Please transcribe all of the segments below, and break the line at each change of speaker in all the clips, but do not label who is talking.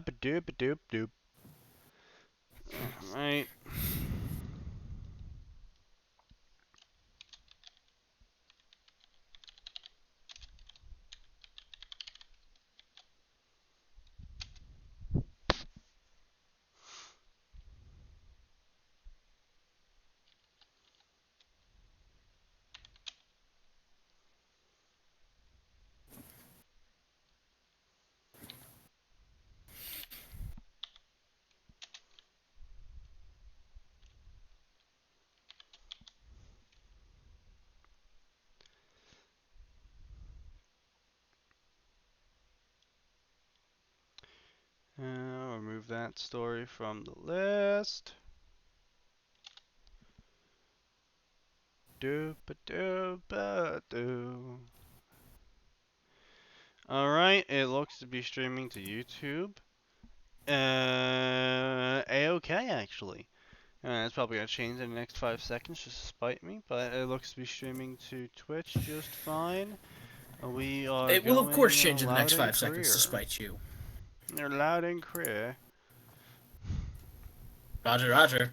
Doop doop doop. Alright. I'll remove that story from the list. Doop doop doo. Alright, it looks to be streaming to YouTube. A-okay, actually. It's probably gonna change in the next 5 seconds just to spite me, but it looks to be streaming to Twitch just fine. We are
It will, of course,
going
change in the next
loud and
5 seconds to
clear.
spite you.
They're loud and clear.
Roger, roger.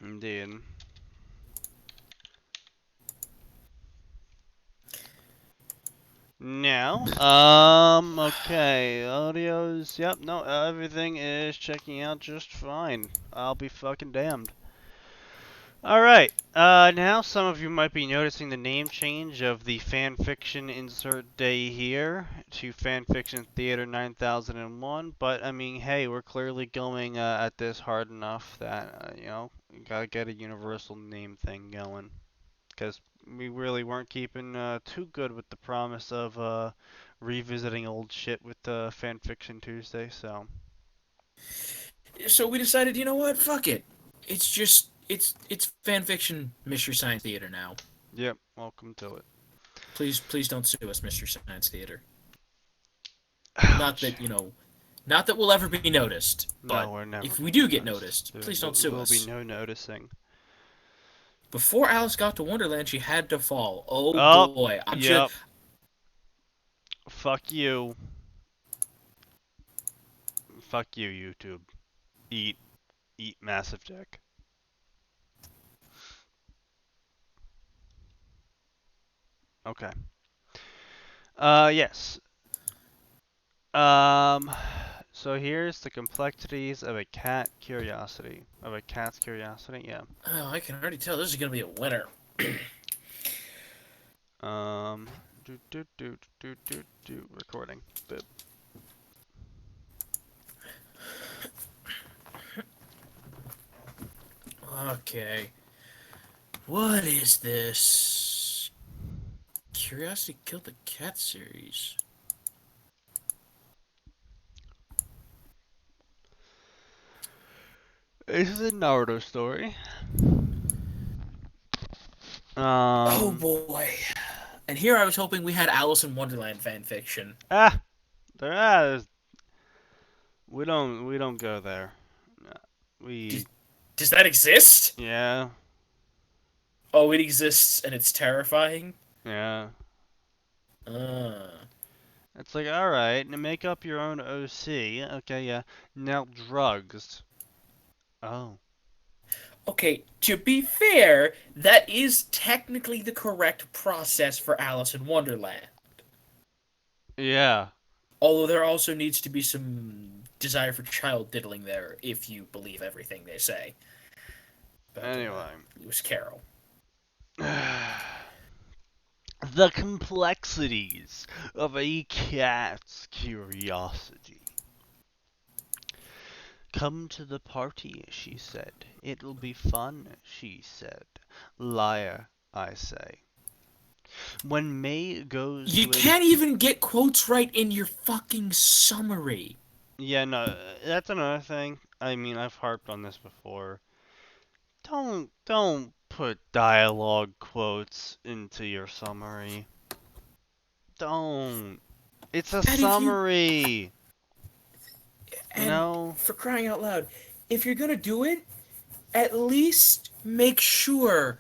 Indeed. Now, okay, audio's, yep, no, everything is checking out just fine. I'll be fucking damned. Alright, now some of you might be noticing the name change of the fanfiction insert day here to Fanfiction Theater 9001, but I mean, hey, we're clearly going at this hard enough that, you know, we gotta get a universal name thing going. Because we really weren't keeping too good with the promise of revisiting old shit with Fanfiction Tuesday, so.
So we decided, you know what? Fuck it. It's fanfiction Mystery Science Theater now.
Yep, welcome to it.
Please don't sue us, Mystery Science Theater. Not
Ouch.
that, not that we'll ever be noticed,
No,
but
we're never
if we
gonna
do
be
get
noticed.
noticed, please don't sue
Will be
us.
no noticing.
Before Alice got to Wonderland, she had to fall. Oh
Oh,
boy. I'm just
yep. Fuck you. Fuck you, YouTube. Eat. Eat massive dick. Okay. Yes. Um, so here's the complexities of a cat curiosity. Of a cat's curiosity, yeah.
oh, I can already tell this is going to be a winner.
Um, recording. Boop.
Okay. What is this? Curiosity Killed the Cat series.
This is a Naruto story.
Oh
Um,
boy. And here I was hoping we had Alice in Wonderland fanfiction.
ah, there's, we don't go there. No,
Does,
we,
does that exist?
yeah,
Oh, it exists and it's terrifying?
yeah.
Uh.
It's like, alright, make up your own OC. Okay, yeah. Now drugs. Oh.
Okay, to be fair, that is technically the correct process for Alice in Wonderland.
Yeah.
Although there also needs to be some desire for child diddling there, if you believe everything they say about
Anyway.
Lewis Carroll.
The complexities of a cat's curiosity. Come to the party, she said. It'll be fun, she said. Liar, I say. When May goes
You
to a...
can't even get quotes right in your fucking summary.
Yeah, no, that's another thing. I mean, I've harped on this before. Don't put dialogue quotes into your summary. Don't. It's a
And if you
summary. You
and
know?
for crying out loud, if you're gonna do it, at least make sure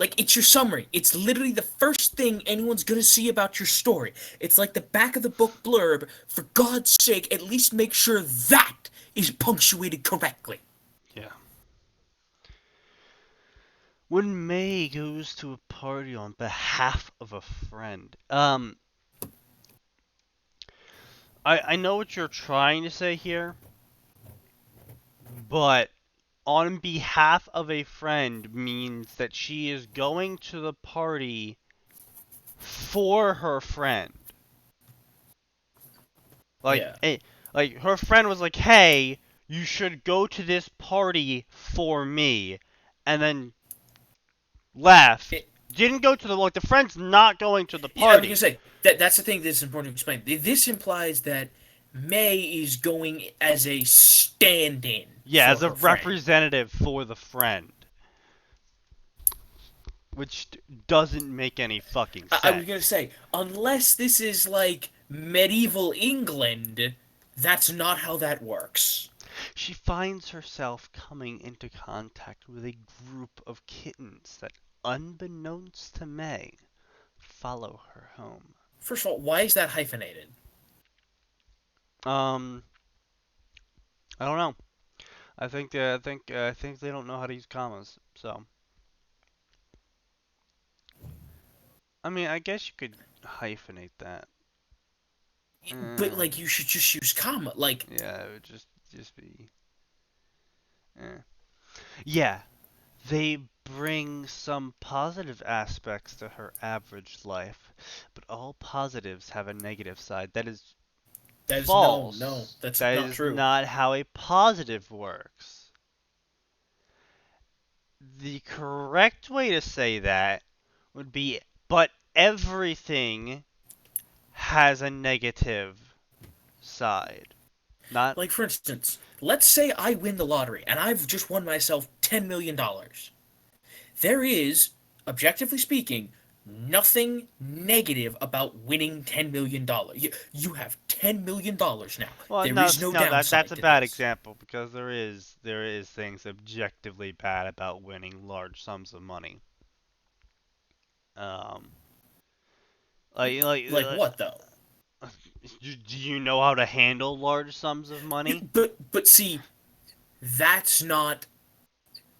Like, it's your summary. It's literally the first thing anyone's gonna see about your story. It's like the back of the book blurb. For God's sake, at least make sure that is punctuated correctly.
Yeah. When May goes to a party on behalf of a friend, I know what you're trying to say here, but on behalf of a friend means that she is going to the party for her friend. Like,
Yeah.
like her friend was like, "Hey, you should go to this party for me," and then left.
It,
Didn't go to the friend's not going to the
yeah, I was gonna
party.
say that's the thing that's important to explain. This implies that May is going as a stand-in
Yeah,
for
as a
her friend.
representative for the friend, which doesn't make any fucking
I was gonna
sense.
say, unless this is like medieval England, that's not how that works.
She finds herself coming into contact with a group of kittens that, unbeknownst to May, follow her home.
First of all, why is that hyphenated?
Um, I don't know. I think they don't know how to use commas. So, I mean, I guess you could hyphenate that.
But
Uh,
like, you should just use comma. Like,
yeah, it would just be. Yeah, they bring some positive aspects to her average life, but all positives have a negative side. That is
that is no,
false.
that's
That
not
is
true.
not how a positive works. The correct way to say that would be, but everything has a negative side. Not,
Like, for instance, let's say I win the lottery and I've just won myself $10 million. There is, objectively speaking, nothing negative about winning $10 million. You have $10 million now.
well,
There
no,
is no
no, that's
downside
a
to
bad
this.
example because there is things objectively bad about winning large sums of money. Um, like, like,
Like
like
what though?
do you know how to handle large sums of money?
But see, that's not.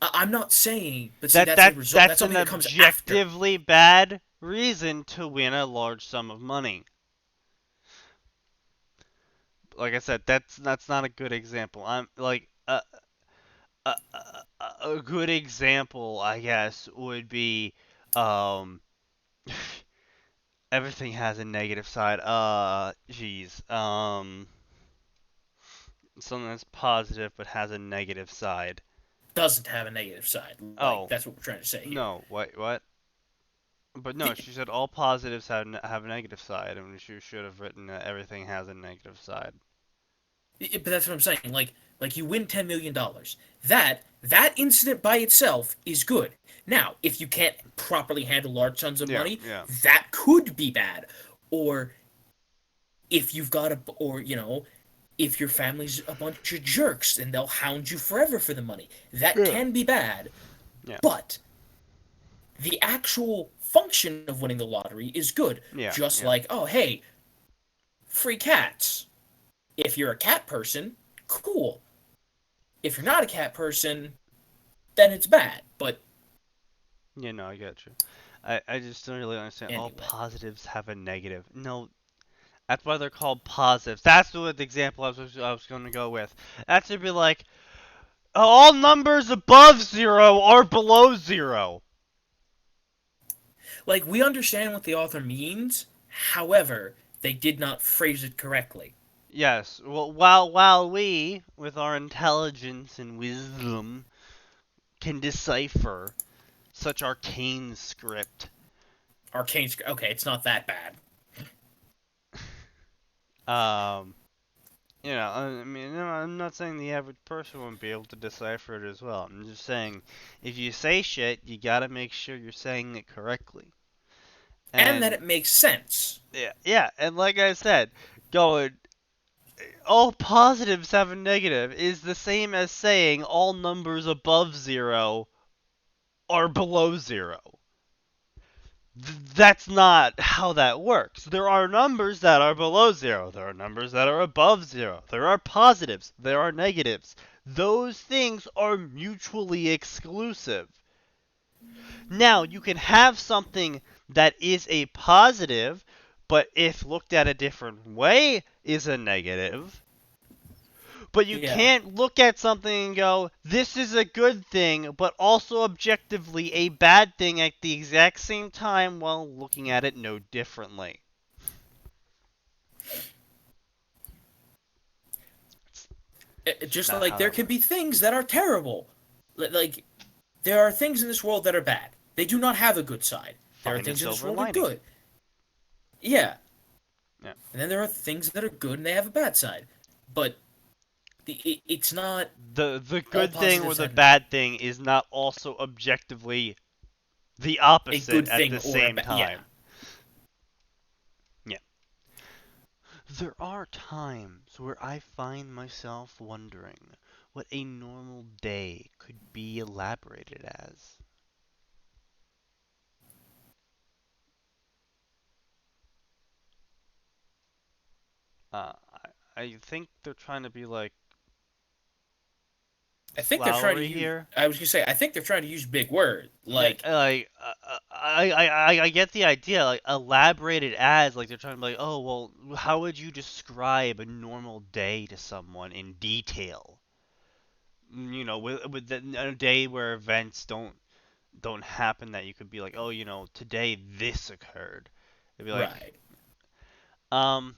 I'm not saying. But see,
That
that's a
that
result.
that's
That's
an
something that comes after.
objectively bad reason to win a large sum of money. Like I said, that's not a good example. I'm like a good example, I guess, would be um everything has a negative side. Geez. Something that's positive but has a negative side.
Doesn't have a negative side. Like
Oh,
that's what we're trying to say here.
no. What? But no,
The,
she said all positives have a negative side, and she should have written that everything has a negative side.
but that's what I'm saying. Like you win $10 million. That incident by itself is good. Now, if you can't properly handle large sums of
Yeah,
money,
yeah.
that could be bad. Or if you've got a, or if your family's a bunch of jerks and they'll hound you forever for the money, that
Yeah.
can be bad.
Yeah.
But the actual function of winning the lottery is good.
Yeah,
Just
yeah.
like, oh, hey, free cats. If you're a cat person, cool. If you're not a cat person, then it's bad. But
Yeah, no, I get you. I just don't really understand. All
anyway.
positives have a negative. No, that's why they're called positives. That's the example I was going to go with. That should be like, all numbers above zero are below zero.
Like, we understand what the author means, however, they did not phrase it correctly.
Yes, well, while we, with our intelligence and wisdom, can decipher such arcane script,
Arcane. Okay, it's not that bad.
um, I mean, no, I'm not saying the average person won't be able to decipher it as well. I'm just saying, if you say shit, you gotta make sure you're saying it correctly.
And that
And
it makes sense.
yeah, yeah, and like I said, going all positives have a negative is the same as saying all numbers above zero are below zero. That's not how that works. There are numbers that are below zero. There are numbers that are above zero. There are positives. There are negatives. Those things are mutually exclusive. Now, you can have something that is a positive, but if looked at a different way, is a negative. But you
Yeah.
can't look at something and go, this is a good thing, but also objectively a bad thing at the exact same time while looking at it no differently. It's
Just
not
like
how
there
that
can be
works.
things that are terrible. Like there are things in this world that are bad. They do not have a good side. There are
Find a
things in this
silver
world that are
lining.
good. Yeah.
Yeah.
And then there are things that are good and they have a bad side. But it's not
The
all
good thing or
positives
the
and
bad thing is not also objectively the
a
opposite
good
at
thing
the
or a
same
bad. Yeah.
time. Yeah. There are times where I find myself wondering what a normal day could be elaborated as. I think they're trying to be like
I think they're trying to
flowery
use.
here.
I was gonna say. I think they're trying to use big words.
Yeah,
Like
like I get the idea, like elaborated as like they're trying to be like, oh well, how would you describe a normal day to someone in detail? You know, with a day where events don't happen that you could be like, oh, you know, today this occurred. It'd be like,
right.
um,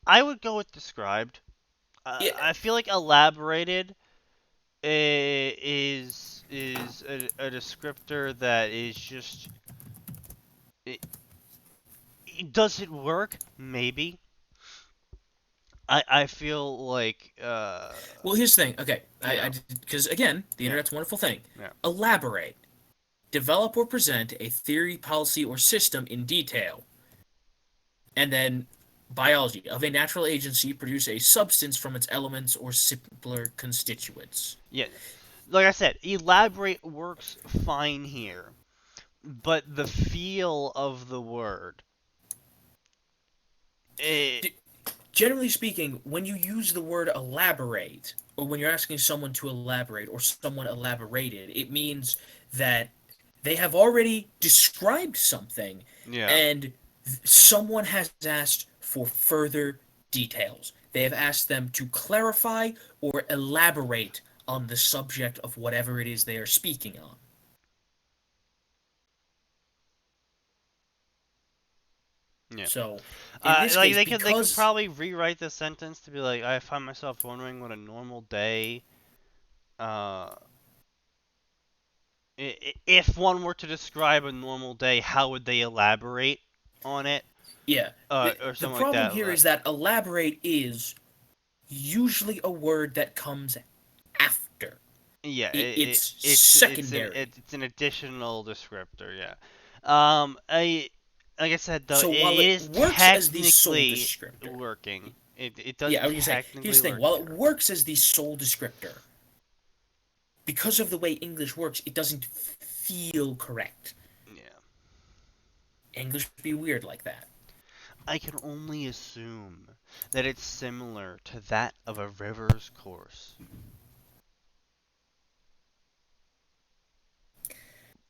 I would go with described.
Yeah.
I feel like elaborated is a descriptor that is just it, does it work? Maybe. I feel like
Well, here's the thing. Okay.
you
I
know,
because again, the
yeah,
internet's a wonderful thing.
yeah.
Elaborate. Develop or present a theory, policy, or system in detail. And then biology of a natural agency produce a substance from its elements or simpler constituents.
Yeah, like I said, elaborate works fine here, but the feel of the word, it,
Generally speaking, when you use the word elaborate, or when you're asking someone to elaborate, or someone elaborated, it means that they have already described something
yeah,
and someone has asked for further details. They have asked them to clarify or elaborate on the subject of whatever it is they are speaking on.
yeah.
So, in this
Like
case,
they could
because,
probably rewrite the sentence to be like, I find myself wondering what a normal day, uh, if one were to describe a normal day, how would they elaborate on it,
yeah,
or
the
something like
problem
that.
here is that elaborate is usually a word that comes after.
Yeah,
It's secondary.
it's an additional descriptor. Yeah. I like I said though, it
So while it
is
works as the sole
technically
descriptor,
working. It does
yeah, I was gonna say, here's
technically
the thing:
work
while it
here.
works as the sole descriptor, because of the way English works, it doesn't feel correct.
Yeah.
English be weird like that.
I can only assume that it's similar to that of a river's course.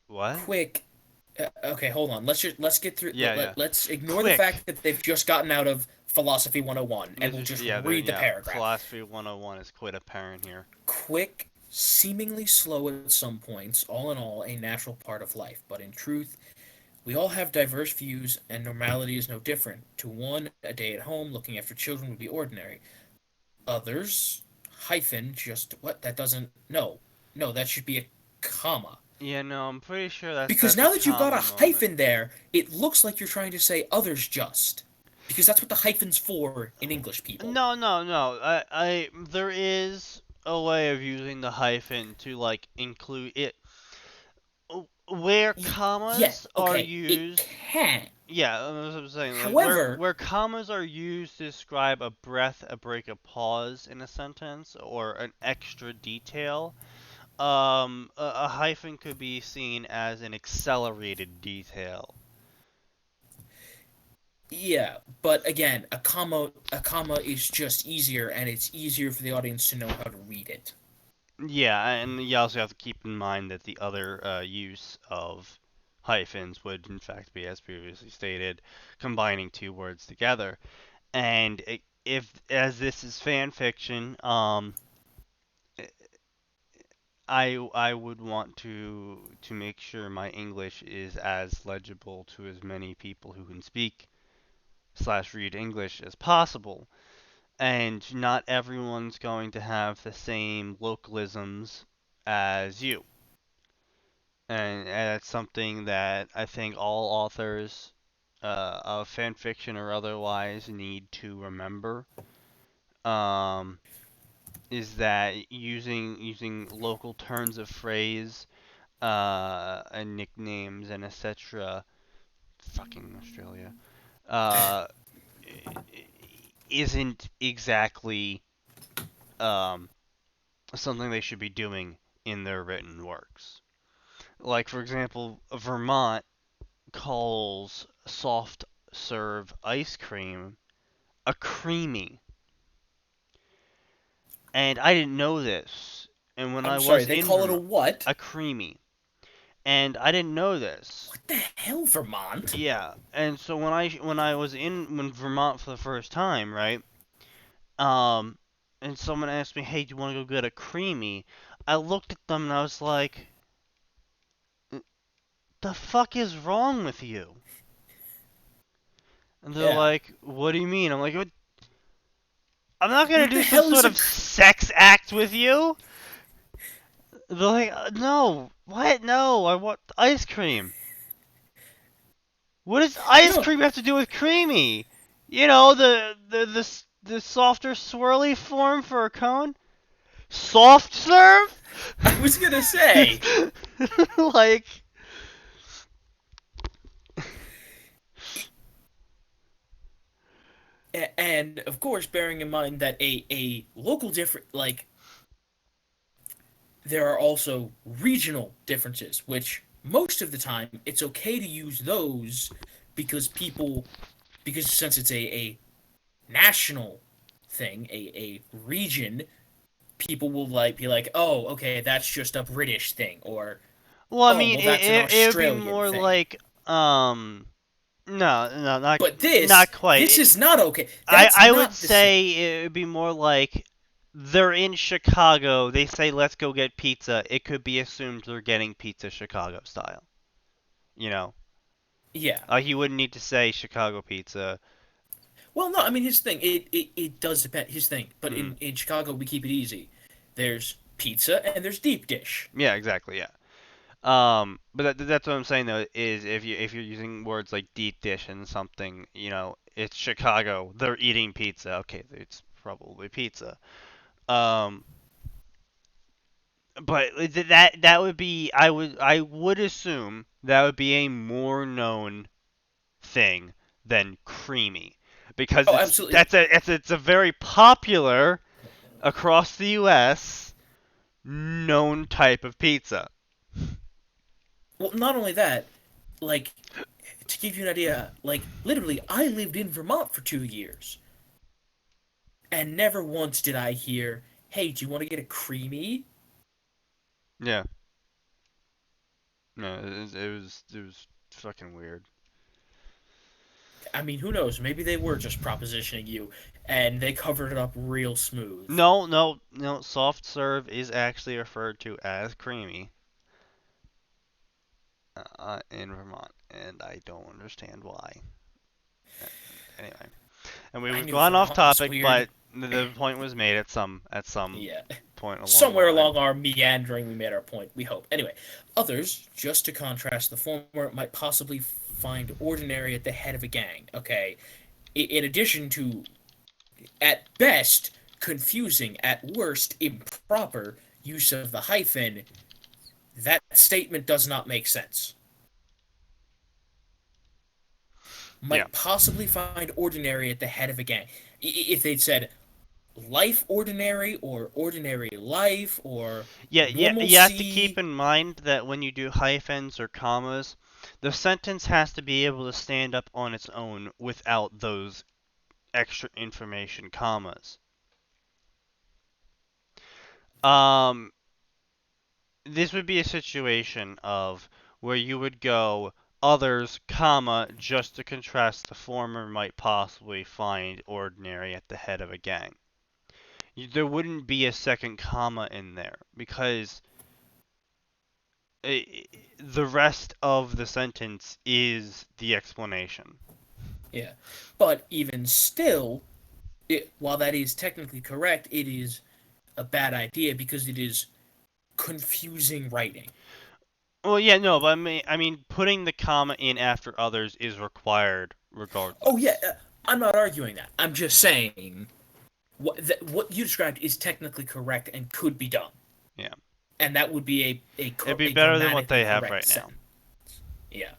What?
Quick. Okay, hold on. Let's get through.
Yeah, yeah.
Let's ignore the
Quick.
fact that they've just gotten out of Philosophy 101, and
This
we'll
is
just
yeah,
read the
yeah.
paragraph.
Philosophy 101 is quite apparent here.
Quick, seemingly slow at some points, all in all, a natural part of life. But in truth, we all have diverse views, and normality is no different. To one, a day at home looking after children would be ordinary. Others, hyphen, just what? That doesn't. No. No, that should be a comma.
Yeah, no, I'm pretty sure
Because
that's a
now that you've got
comma
a
moment.
hyphen there, it looks like you're trying to say others just. Because that's what the hyphen's for in English, people.
No, no, no. There is a way of using the hyphen to like include it where
Yeah,
commas are
okay, it
used.
can.
Yeah, that's what I'm saying. Like
However,
where commas are used to describe a breath, a break, a pause in a sentence, or an extra detail. a hyphen could be seen as an accelerated detail.
Yeah, but again, a comma is just easier, and it's easier for the audience to know how to read it.
Yeah, and you also have to keep in mind that the other use of hyphens would, in fact, be, as previously stated, combining two words together. And if, as this is fan fiction, I would want to make sure my English is as legible to as many people who can speak slash read English as possible. And not everyone's going to have the same localisms as you. And that's something that I think all authors of fan fiction or otherwise need to remember. Um, is that using local turns of phrase and nicknames and etc. Fucking Australia. Uh, isn't exactly um, something they should be doing in their written works. Like, for example, Vermont calls soft serve ice cream a creamy. And I didn't know this. And when I
I'm sorry,
was
they
in
call it a
Vermont,
what?
a creamy. And I didn't know this.
What the hell, Vermont?
Yeah. And so when I was in Vermont for the first time, right? Um and someone asked me, "Hey, do you want to go get a creamy?" I looked at them and I was like, "The fuck is wrong with you?" And they're
Yeah.
like, "What do you mean?" I'm like, "I'm not gonna
What
do
the
some
hell is
sort
a?
of sex act with you." They're like, "No, what? No, I want ice cream." What does ice
No,
cream have to do with creamy? You know, the softer swirly form for a cone? Soft serve?
I was gonna say.
Like,
And of course, bearing in mind that a local different like there are also regional differences, which most of the time it's okay to use those because people because since it's a national thing, a region, people will like be like, oh, okay, that's just a British thing, or
well, I
oh,
mean,
well, that's an
it would be
Australian
more
thing.
like, no,
But
not
this
quite.
this is not okay.
I
That's
I would
not the same.
say it would be more like they're in Chicago. They say let's go get pizza. It could be assumed they're getting pizza Chicago style. You know,
Yeah.
you wouldn't need to say Chicago pizza.
Well, no, I mean his thing. It does depend his thing. But
Mm.
in Chicago we keep it easy. There's pizza and there's deep dish.
Yeah, exactly. Yeah. But that's what I'm saying though is if you're using words like deep dish and something, it's Chicago. They're eating pizza. Okay, it's probably pizza. Um, but that would be I would assume that would be a more known thing than creamy because
Oh,
it's
absolutely.
that's a it's a very popular across the U.S. known type of pizza.
Well, not only that, like to give you an idea, like literally, I lived in Vermont for 2 years, and never once did I hear, "Hey, do you want to get a creamy?"
Yeah. No, it was fucking weird.
I mean, who knows? Maybe they were just propositioning you, and they covered it up real smooth.
No, no, no. Soft serve is actually referred to as creamy in Vermont, and I don't understand why. Uh, Anyway, and
I
we've
knew
gone off
Vermont was
topic,
weird.
but the point was made at some
Yeah.
point along the
Somewhere
line.
along our meandering, we made our point, we hope. Anyway, others, just to contrast the former, might possibly find ordinary at the head of a gang, okay? In addition to, at best, confusing, at worst, improper use of the hyphen, that statement does not make sense.
Yeah.
Might possibly find ordinary at the head of a gang. If they'd said, life ordinary or ordinary life or
Yeah, yeah, you have to keep
normalcy.
in mind that when you do hyphens or commas, the sentence has to be able to stand up on its own without those extra information commas. Um, this would be a situation of where you would go others, comma, just to contrast the former might possibly find ordinary at the head of a gang. There wouldn't be a second comma in there because the rest of the sentence is the explanation.
Yeah. But even still, while that is technically correct, it is a bad idea because it is confusing writing.
Well, yeah, no, but I mean, putting the comma in after others is required
Oh yeah,
regardless.
I'm not arguing that. I'm just saying what you described is technically correct and could be done,
Yeah,
and that would be
it'd be
a
better than what
grammatically
they have
correct
right now.
sentence. Yeah.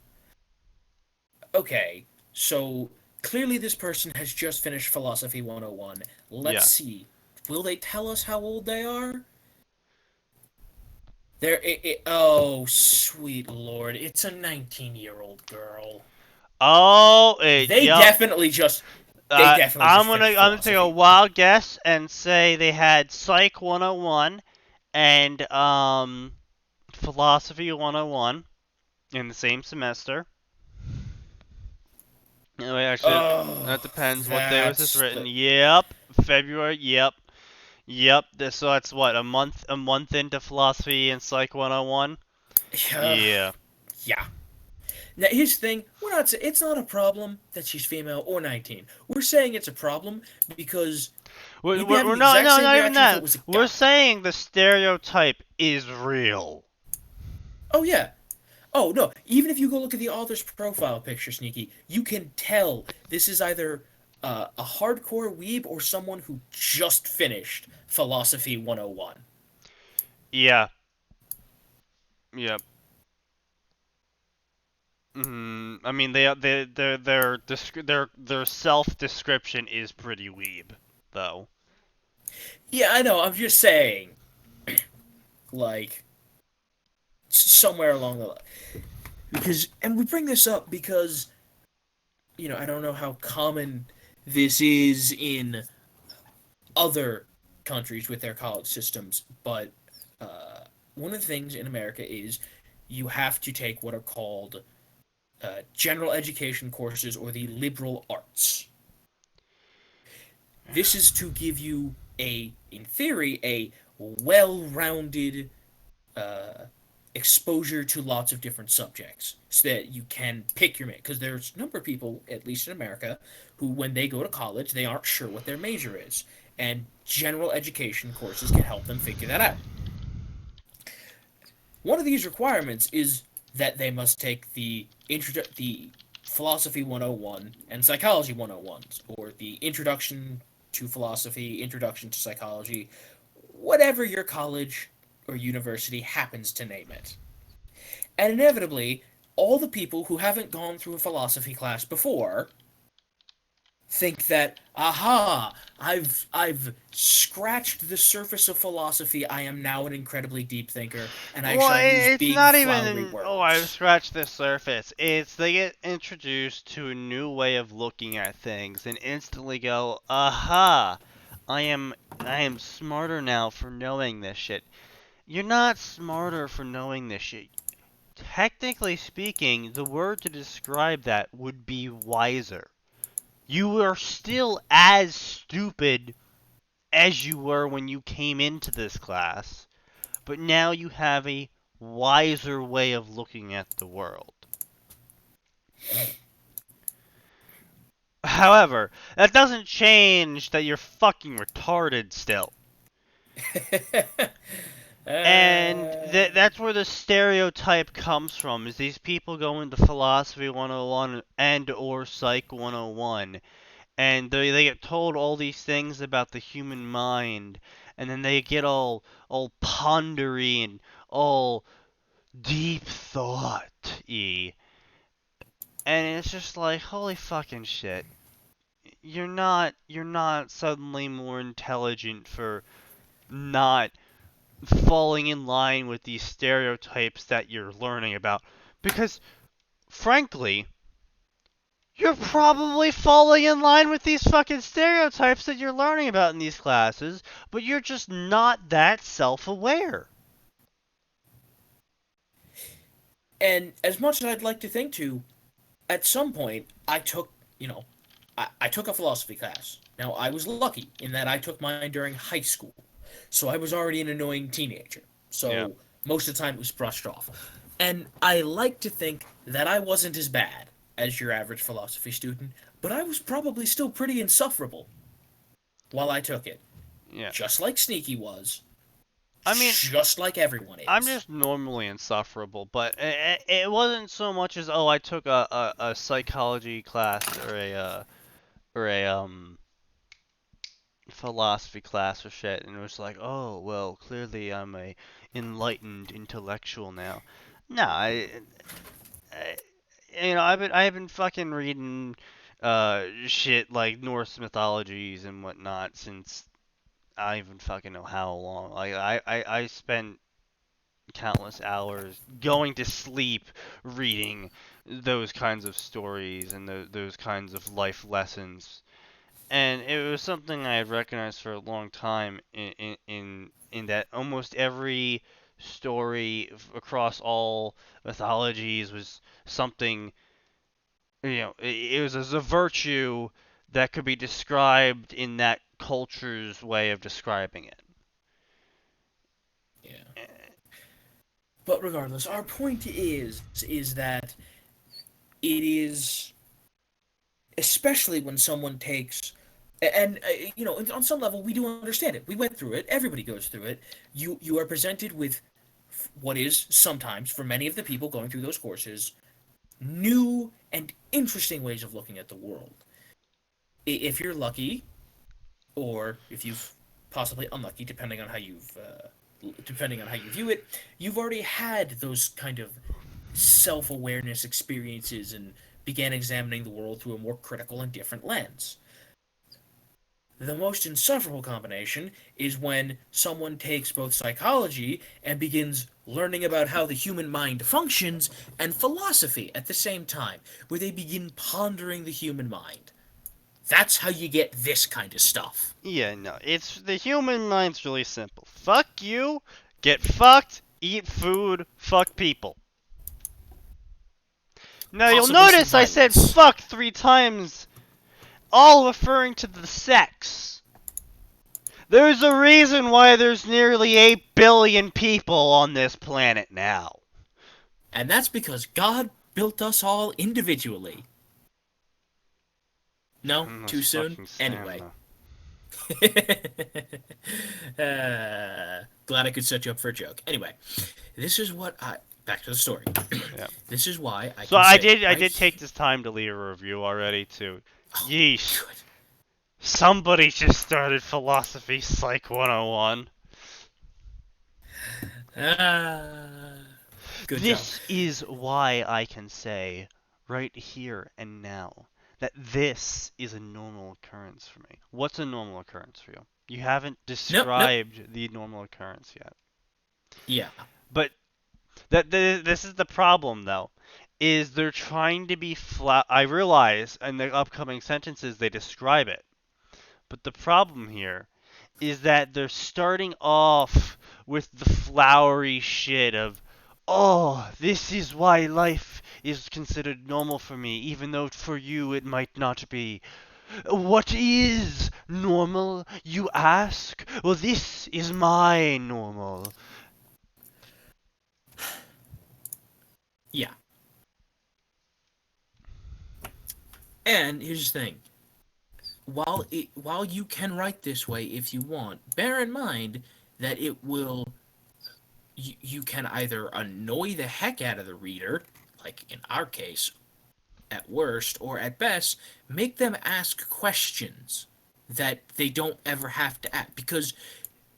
Okay. So clearly, this person has just finished Philosophy 101. Let's
Yeah.
see. Will they tell us how old they are? Oh, sweet lord. It's a 19-year-old girl.
Oh,
They
yep.
definitely just they definitely
I'm
just
gonna
finished
I'm gonna take a
philosophy.
wild guess and say they had Psych 101 and Philosophy 101 in the same semester. No, wait, actually, that
Oh,
depends. What day was this
that's
written?
the
Yep, February. Yep, yep. So that's what a month into Philosophy and Psych 101.
uh,
Yeah.
yeah. Now here's the thing: it's not a problem that she's female or 19. We're saying it's a problem because
We're,
we'd be
we're,
having
we're
the
not
exact
no
same
not even
reaction if it
that.
was a
We're
guy.
saying the stereotype is real.
Oh yeah. Oh no. Even if you go look at the author's profile picture, Sneaky, you can tell this is either a hardcore weeb or someone who just finished Philosophy 101.
Yeah. Yep. I mean, their self description is pretty weeb, though.
Yeah, I know. I'm just saying, like somewhere along the line, because and we bring this up because I don't know how common this is in other countries with their college systems, but one of the things in America is you have to take what are called general education courses or the liberal arts. This is to give you in theory, a well-rounded uh, exposure to lots of different subjects so that you can pick your major. Because there's a number of people, at least in America, who, when they go to college, they aren't sure what their major is. And general education courses can help them figure that out. One of these requirements is that they must take the Philosophy 101 and Psychology 101s, or the Introduction to Philosophy, Introduction to Psychology, whatever your college or university happens to name it. And inevitably, all the people who haven't gone through a philosophy class before think that, aha, I've scratched the surface of philosophy. I am now an incredibly deep thinker, and I
Well,
shall use
it's
big
not even
flowery
oh, I've
words.
scratched the surface. It's they get introduced to a new way of looking at things and instantly go, aha, I am smarter now for knowing this shit. You're not smarter for knowing this shit. Technically speaking, the word to describe that would be wiser. You are still as stupid as you were when you came into this class, but now you have a wiser way of looking at the world. However, that doesn't change that you're fucking retarded still. And
uh,
that's where the stereotype comes from, is these people go into Philosophy 101 and or Psych 101, and they get told all these things about the human mind, and then they get all pondery and all deep thought-y. And it's just like, holy fucking shit. you're not suddenly more intelligent for not falling in line with these stereotypes that you're learning about. Because frankly, you're probably falling in line with these fucking stereotypes that you're learning about in these classes, but you're just not that self-aware.
And as much as I'd like to think to, at some point I took, I took a philosophy class. Now I was lucky in that I took mine during high school, so I was already an annoying teenager.
Yeah.
So most of the time it was brushed off. And I like to think that I wasn't as bad as your average philosophy student, but I was probably still pretty insufferable while I took it.
Yeah.
Just like Sneaky was,
I mean,
just like everyone
I'm
is.
just normally insufferable, but it wasn't so much as, oh, I took a psychology class or a philosophy class or shit, and it was like, oh, well, clearly I'm a enlightened intellectual now. No, I I've been fucking reading shit like Norse mythologies and whatnot since I don't even fucking know how long. Like I spent countless hours going to sleep reading those kinds of stories and those kinds of life lessons. And it was something I had recognized for a long time in that almost every story across all mythologies was something, it was as a virtue that could be described in that culture's way of describing it.
Yeah. But regardless, our point is that it is, especially when someone takes, and on some level we do understand it. We went through it. Everybody goes through it. You are presented with what is sometimes, for many of the people going through those courses, new and interesting ways of looking at the world. If you're lucky, or if you've possibly unlucky, depending on how you view it, you've already had those kind of self-awareness experiences and began examining the world through a more critical and different lens. The most insufferable combination is when someone takes both psychology and begins learning about how the human mind functions and philosophy at the same time, where they begin pondering the human mind. That's how you get this kind of stuff.
Yeah, no, it's the human mind's really simple. Fuck you, get fucked, eat food, fuck people. Now you'll
Possibly some
notice I said
violence.
fuck 3 times, all referring to the sex. There's a reason why there's nearly 8 billion people on this planet now.
And that's because God built us all individually. No? Too soon? Anyway. Glad I could set you up for a joke. Anyway, this is what I... Back to the story.
Yeah.
This is why I
So
can
I
say...
did take this time to leave a review already too.
Oh,
Yeesh.
good.
Somebody just started Philosophy Psych 101.
Good
This
job.
is why I can say, right here and now, that this is a normal occurrence for me. What's a normal occurrence for you? You haven't
Nope, nope.
described the normal occurrence yet.
Yeah.
But this is the problem, though, is they're trying to be flat. I realize in the upcoming sentences they describe it. But the problem here is that they're starting off with the flowery shit of, oh, this is why life is considered normal for me, even though for you it might not be. What is normal, you ask? Well, this is my normal.
Yeah. And here's the thing. While you can write this way if you want, bear in mind that it will... You can either annoy the heck out of the reader, like in our case, at worst, or at best, make them ask questions that they don't ever have to ask. Because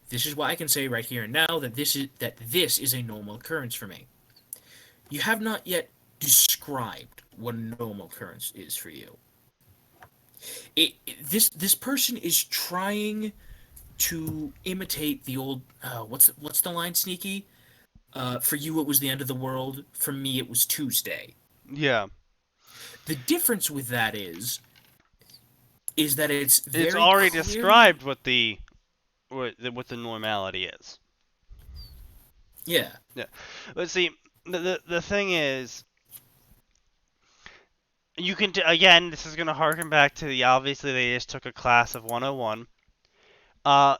this is why I can say right here and now that this is a normal occurrence for me. You have not yet described what a normal occurrence is for you. This person is trying to imitate the old what's the line, Sneaky? For you it was the end of the world, for me it was Tuesday.
Yeah.
The difference with that is that it's
It's
very
already
clearly
described what the normality is.
yeah.
Yeah. But see, the thing is, you can again. This is gonna harken back to the obviously they just took a class of 101.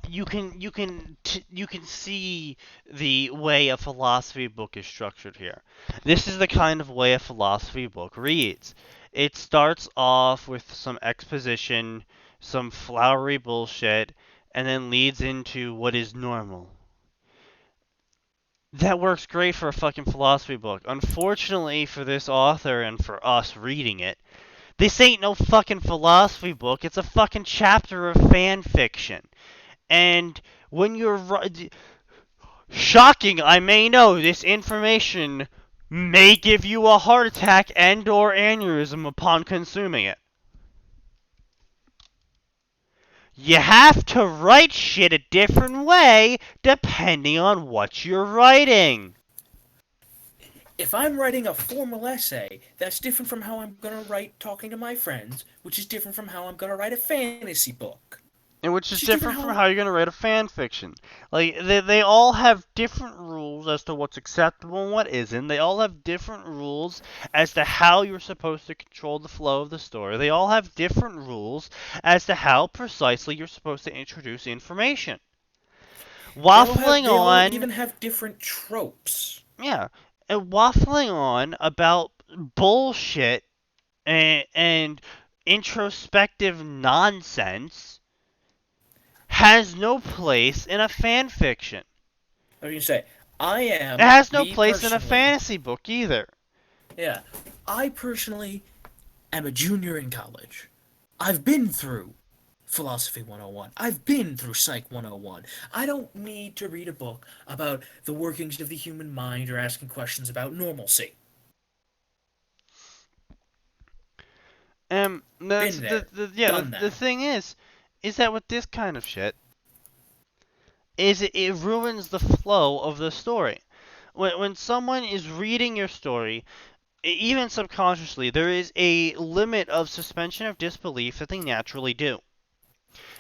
You can see the way a philosophy book is structured here. This is the kind of way a philosophy book reads. It starts off with some exposition, some flowery bullshit, and then leads into what is normal. That works great for a fucking philosophy book. Unfortunately for this author and for us reading it, this ain't no fucking philosophy book. It's a fucking chapter of fan fiction. And when you're shocking, I may know this information may give you a heart attack and or aneurysm upon consuming it. You have to write shit a different way depending on what you're writing.
If I'm writing a formal essay, that's different from how I'm gonna write talking to my friends, which is different from how I'm gonna write a fantasy book.
And which is
It's just different
different from
how
how you're going to write a fan fiction. Like, they all have different rules as to what's acceptable and what isn't. They all have different rules as to how you're supposed to control the flow of the story. They all have different rules as to how precisely you're supposed to introduce information. Waffling
they all
on,
even have different tropes.
yeah, and waffling on about bullshit and introspective nonsense has no place in a fan fiction.
What do you say? I
It
am
has no
me
place in a
personally.
fantasy book either.
Yeah, I personally am a junior in college. I've been through Philosophy 101. I've been through Psych 101. I don't need to read a book about the workings of the human mind or asking questions about normalcy.
That's
Been there, done
the
that.
thing is that with this kind of shit, is it ruins the flow of the story. When someone is reading your story, even subconsciously, there is a limit of suspension of disbelief that they naturally do.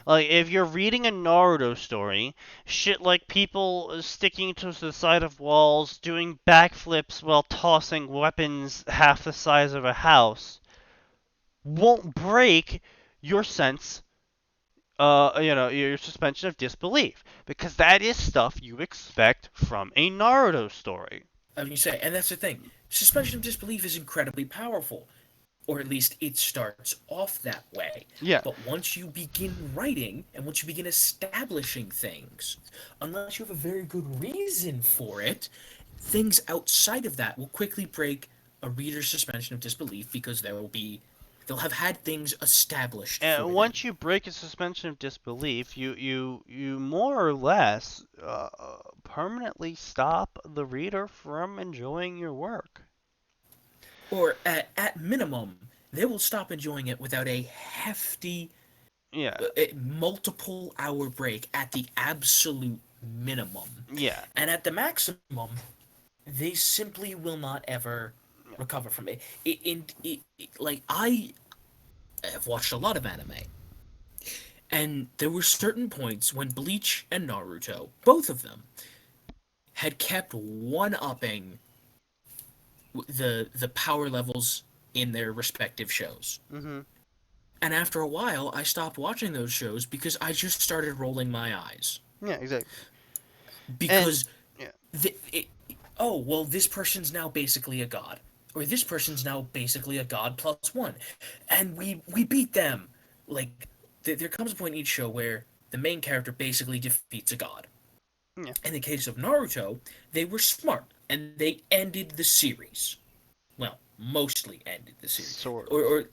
Like, if you're reading a Naruto story, shit like people sticking to the side of walls, doing backflips while tossing weapons half the size of a house, won't break your sense, your suspension of disbelief. Because that is stuff you expect from a Naruto story.
I mean, you say, and that's the thing. Suspension of disbelief is incredibly powerful, or at least it starts off that way.
Yeah.
But once you begin writing and once you begin establishing things, unless you have a very good reason for it, things outside of that will quickly break a reader's suspension of disbelief because they'll have had things established
And
for them.
once you break a suspension of disbelief, you more or less permanently stop the reader from enjoying your work.
Or at minimum, they will stop enjoying it without a hefty
Yeah.
multiple hour break at the absolute minimum.
Yeah.
And at the maximum, they simply will not ever recover from it. Like, I have watched a lot of anime, and there were certain points when Bleach and Naruto, both of them, had kept one-upping the power levels in their respective shows.
Mhm.
And after a while, I stopped watching those shows because I just started rolling my eyes.
Yeah, exactly. And
Because,
yeah.
oh, well, this person's now basically a god. Or this person's now basically a god plus one. And we beat them. Like, there comes a point in each show where the main character basically defeats a god.
Yeah.
In the case of Naruto, they were smart, and they ended the series. Well, mostly ended the series.
Sort of.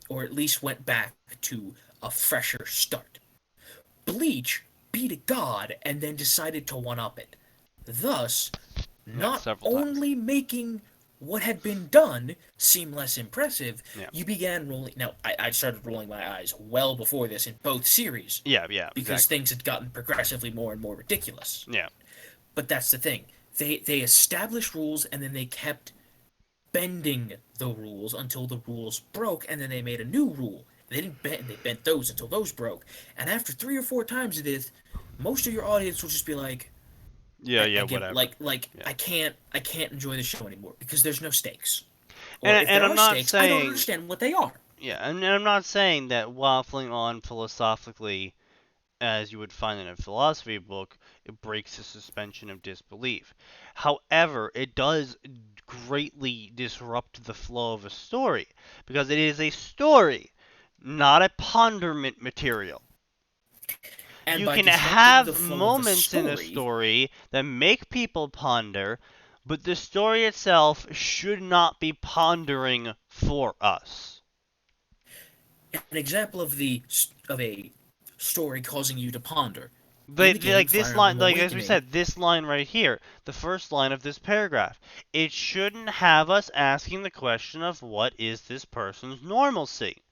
Or at least went back to a fresher start. Bleach beat a god and then decided to one up it, thus
Yeah,
not
several times.
only making what had been done seemed less impressive,
Yeah.
you began rolling. Now, I started rolling my eyes well before this in both series
Yeah, yeah,
because
exactly.
things had gotten progressively more and more ridiculous.
Yeah.
But that's the thing. They established rules and then they kept bending the rules until the rules broke, and then they made a new rule. They didn't bend. They bent those until those broke. And after 3 or 4 times of this, most of your audience will just be like,
Yeah, yeah,
I give
whatever. Yeah.
I can't enjoy the show anymore because there's no stakes. Or
And
if
and
there
I'm
are
not
stakes, I don't
saying
understand what they are.
yeah, and I'm not saying that waffling on philosophically as you would find in a philosophy book, it breaks the suspension of disbelief. However, it does greatly disrupt the flow of a story because it is a story, not a ponderment material.
And
You
by
can
disrupting the
have
flow of a
moments in a
story,
story that make people ponder, but the story itself should not be pondering for us.
an example of a story causing you to ponder in the game
Like this
Fire
line,
Emblem
like as we
Awakening.
said, this line right here, the first line of this paragraph, it shouldn't have us asking the question of what is this person's normalcy.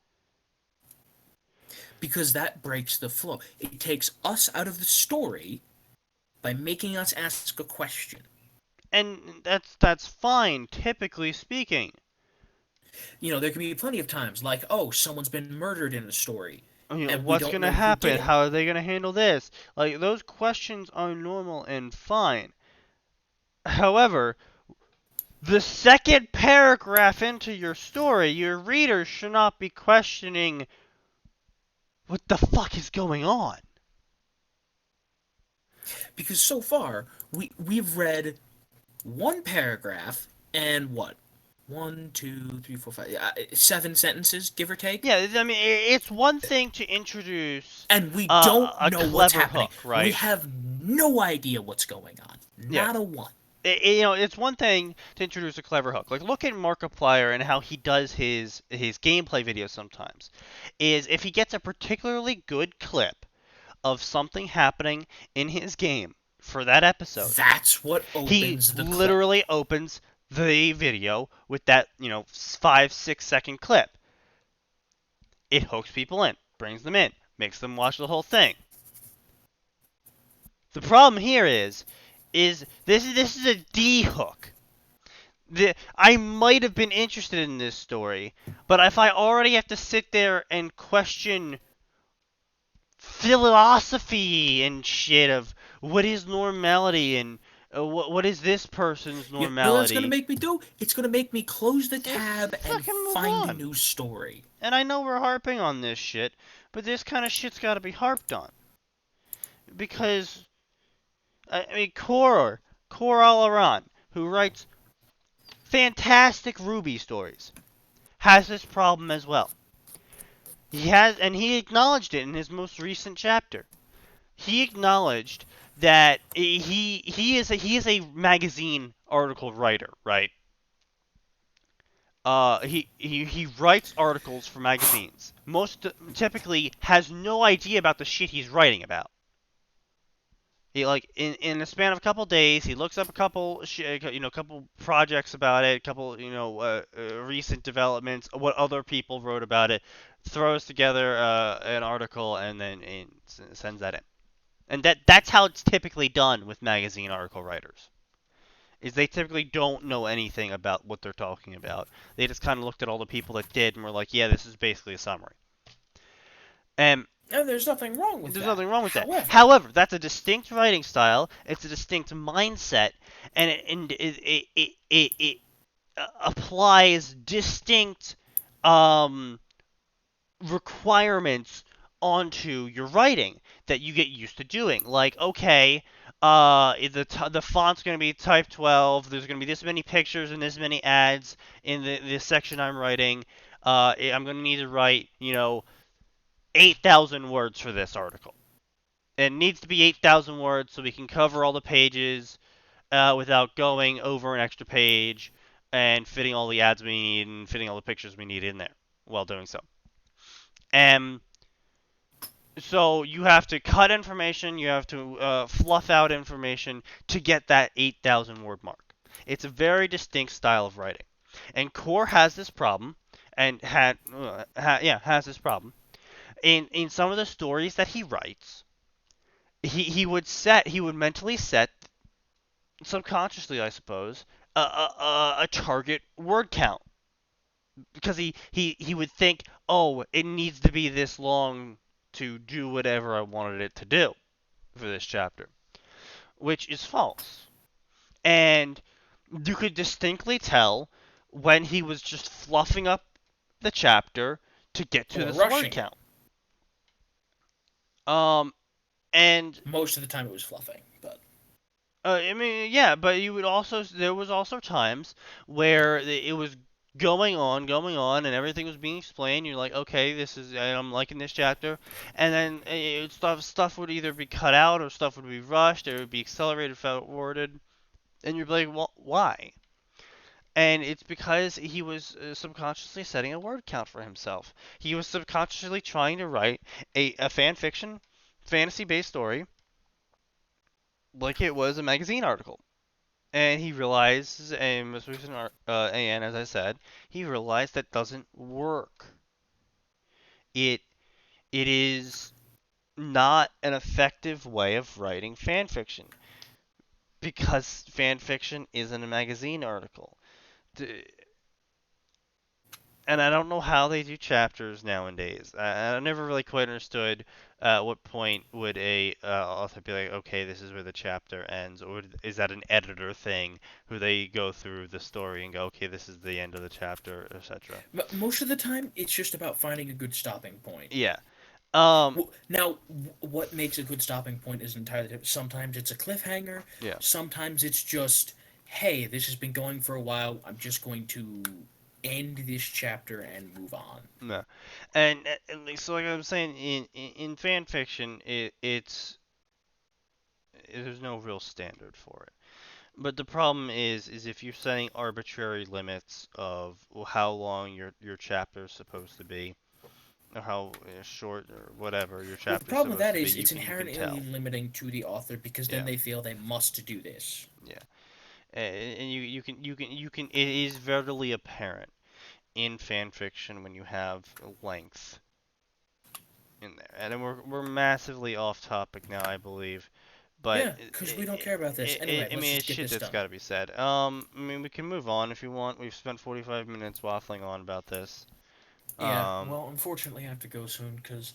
Because that breaks the flow. It takes us out of the story by making us ask a question.
And that's fine, typically speaking.
There can be plenty of times like, oh, someone's been murdered in a story, and we
What's
don't
gonna
know who did
happen?
it.
How are they gonna handle this? Like those questions are normal and fine. However, the second paragraph into your story, your reader should not be questioning what the fuck is going on.
Because so far, we've read one paragraph and what? One, two, three, four, five, 7 sentences, give or take.
Yeah, I mean, it's one thing to introduce
And we don't
a
know what's
clever
happening.
hook,
We
right?
have no idea what's going on.
Yeah.
Not a one.
It's one thing to introduce a clever hook. Like look at Markiplier and how he does his gameplay videos sometimes. Is if he gets a particularly good clip of something happening in his game for that episode,
That's what
he
opens the clip.
literally opens the video with that 5-6 second clip. It hooks people in, brings them in, makes them watch the whole thing. The problem here is this is a D hook. I might have been interested in this story, but if I already have to sit there and question philosophy and shit of what is normality and what is this person's
You know what it's going to
normality,
make me do? It's going to make me close the
just
tab and
fucking move
find a
on.
new story.
And I know we're harping on this shit, but this kind of shit's got to be harped on because I mean Kor who writes fantastic Ruby stories, has this problem as well. He acknowledged it in his most recent chapter. He acknowledged that he is a magazine article writer, right? He writes articles for magazines. Most typically has no idea about the shit he's writing about. He like in the span of a couple days, he looks up a couple couple projects about it, a couple recent developments, what other people wrote about it, throws together an article, and then sends that in. And that's how it's typically done with magazine article writers. Is they typically don't know anything about what they're talking about. They just kind of looked at all the people that did and were like, yeah, this is basically a summary. And
And there's nothing wrong with
there's
that.
nothing wrong with that.
However,
However, that's a distinct writing style. It's a distinct mindset, and it applies distinct um, requirements onto your writing that you get used to doing. Like, okay, the font's going to be type 12. There's going to be this many pictures and this many ads in the section I'm writing. I'm going to need to write 8,000 words for this article. It needs to be 8,000 words so we can cover all the pages without going over an extra page and fitting all the ads we need and fitting all the pictures we need in there while doing so. And so you have to cut information, you have to fluff out information to get that 8,000 word mark. It's a very distinct style of writing. And Core has this problem, and has this problem. In some of the stories that he writes, he would mentally set, subconsciously I suppose, a target word count, because he would think, oh, it needs to be this long to do whatever I wanted it to do for this chapter, which is false. And you could distinctly tell when he was just fluffing up the chapter to get to
Or
this word
rushing it.
count. Um, and
Most of the time it was fluffing, but
I mean, yeah, but there was also times where it was going on, and everything was being explained. You're like, okay, I'm liking this chapter, and then stuff would either be cut out, or stuff would be rushed, or it would be accelerated, forwarded, and you're like, well, why? And it's because he was subconsciously setting a word count for himself. He was subconsciously trying to write a fan fiction, fantasy-based story like it was a magazine article. And he realizes, and most recent AN, as I said, he realized that doesn't work. It it is not an effective way of writing fan fiction, because fan fiction isn't a magazine article. And I don't know how they do chapters nowadays. I never really quite understood at what point would a author be like, okay, this is where the chapter ends, or is that an editor thing, who they go through the story and go, okay, this is the end of the chapter, etc.
most of the time it's just about finding a good stopping point.
Yeah. Um.
Now, what makes a good stopping point is entirely different. Sometimes it's a cliffhanger.
Yeah.
Sometimes it's just, hey, this has been going for a while. I'm just going to end this chapter and move on.
No. So like I'm saying, in fan fiction, there's no real standard for it. But the problem is if you're setting arbitrary limits of how long your chapter is supposed to be, or how short or whatever your
Well, the
chapter is
problem with
supposed
that
to be,
is
you
it's
can
inherently
tell.
limiting to the author because then
Yeah,
they feel they must do this.
yeah, and you can. It is readily apparent in fan fiction when you have length in there, and then we're massively off topic now, I believe. But
Yeah, because we don't care about this. Anyway,
I
let's
mean,
just
it's
get
shit
this
that's
done.
got to be said. I mean, we can move on if you want. We've spent 45 minutes waffling on about this.
Yeah,
Um,
well, unfortunately, I have to go soon because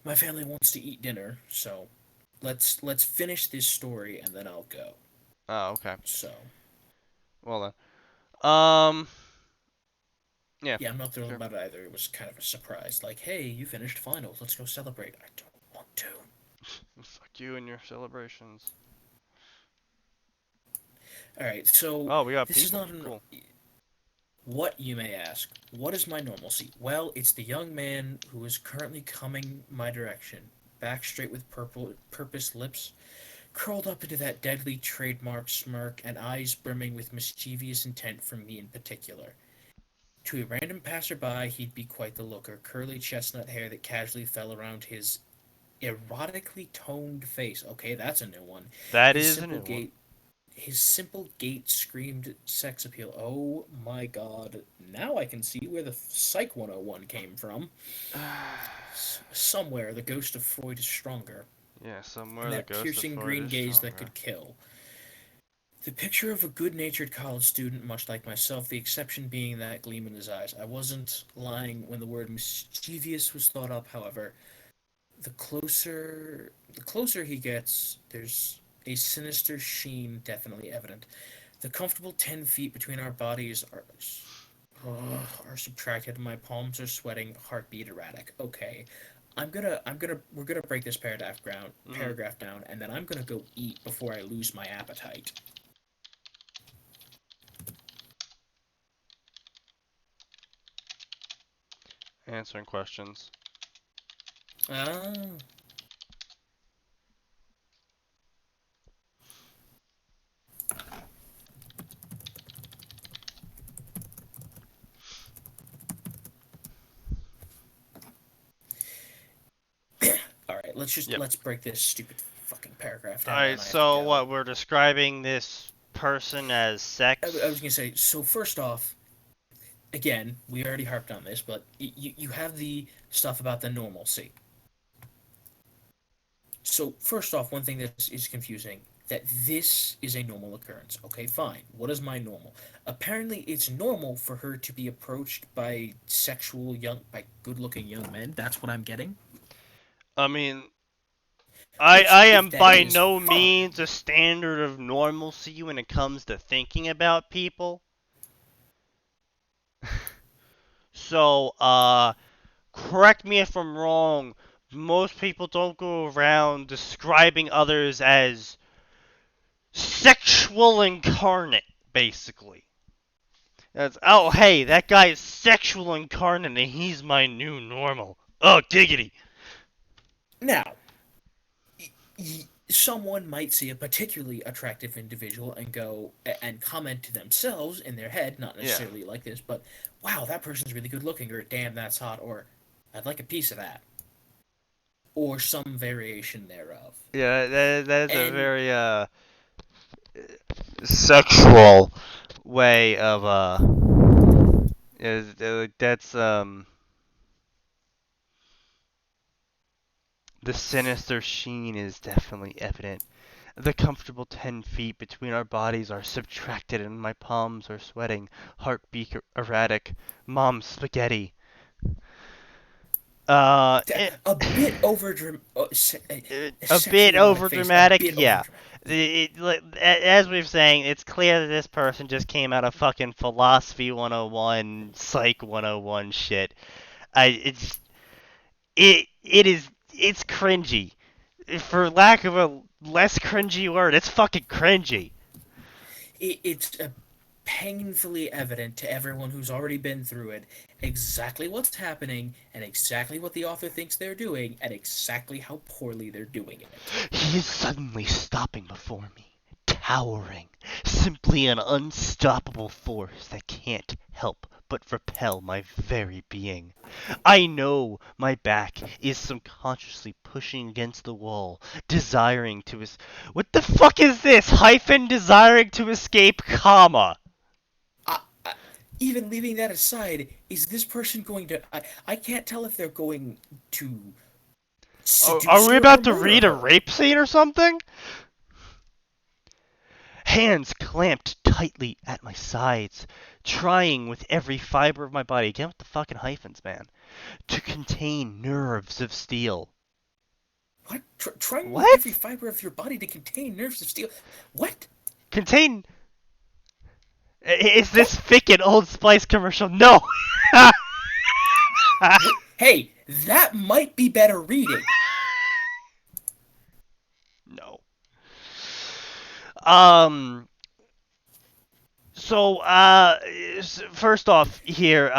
my family wants to eat dinner. So let's finish this story and then I'll go.
oh, okay.
So
Well then. Yeah,
yeah, I'm not thrilled
sure.
about it either. It was kind of a surprise. Like, hey, you finished finals. Let's go celebrate. I don't want to.
Fuck you and your celebrations.
All right, so
Oh, we got
this is
people.
not an.
Cool.
What, you may ask? What is my normalcy? Well, it's the young man who is currently coming my direction, back straight with purpose lips, curled up into that deadly trademark smirk, and eyes brimming with mischievous intent for me in particular. To a random passerby, he'd be quite the looker, curly chestnut hair that casually fell around his erotically toned face. Okay, that's a new one.
That
His
is a
simple
new one.
gait his simple gait screamed sex appeal. Oh my god. Now I can see where the Psych 101 came from. Somewhere the ghost of Freud is stronger.
Yeah, somewhere
And
the
that
ghost of
piercing
Freud
green
is
gaze that
stronger.
could kill. The picture of a good natured college student, much like myself, the exception being that gleam in his eyes. I wasn't lying when the word mischievous was thought up, however. The closer he gets, there's a sinister sheen definitely evident. The comfortable 10 feet between our bodies are subtracted. My palms are sweating, heartbeat erratic. Okay. We're gonna break this
Hmm.
paragraph down, and then I'm gonna go eat before I lose my appetite.
Answering questions.
Ah, all right.
Yep.
Let's break this stupid fucking paragraph down,
Alright,
and I have to
so
go.
what? We're describing this person as
I was
sex.
gonna say. So first off, again, we already harped on this, but you have the stuff about the normalcy. So first off, one thing that is confusing that this is a normal occurrence. Okay, fine. What is my normal? Apparently, it's normal for her to be approached by by good-looking young men. That's what I'm getting.
I mean, I
Which, if
am
that
by
is
no
fine,
means a standard of normalcy when it comes to thinking about people. So, correct me if I'm wrong. Most people don't go around describing others as sexual incarnate, basically. That's, oh, hey, that guy is sexual incarnate and he's my new normal. Oh, diggity.
now someone might see a particularly attractive individual and go and comment to themselves in their head, not
Yeah.
necessarily like this, but wow, that person's really good looking, or damn, that's hot, or I'd like a piece of that, or some variation thereof.
Yeah, that is a
And
very, sexual way of, that's, the sinister sheen is definitely evident. The comfortable 10 feet between our bodies are subtracted and my palms are sweating, heartbeat erratic, mom's spaghetti. It,
a bit over
a bit
sexually like
over
face, a
dramatic,
bit over
yeah.
dramatic.
As we've saying, it's clear that this person just came out of fucking philosophy 101, psych 101 shit. It's it's cringy. For lack of a less cringy word, it's fucking cringy.
It's painfully evident to everyone who's already been through it exactly what's happening and exactly what the author thinks they're doing and exactly how poorly they're doing it.
He is suddenly stopping before me, towering, simply an unstoppable force that can't help but repel my very being. I know my back is subconsciously pushing against the wall, desiring to What the fuck is this? Hyphen desiring to escape, comma.
I, even leaving that aside, is this person going to? I can't tell if they're going to
Are
seduce
we
her or
about to
murder
read a
her.
rape scene or something? Hands clamped tightly at my sides, trying with every fiber of my body, again with the fucking hyphens, man, to contain nerves of steel.
What? Trying with every
What?
fiber of your body to contain nerves of steel. What?
Contain. Is
What?
this fucking Old Spice commercial? No!
Hey, that might be better reading.
No. Um. So, first off here,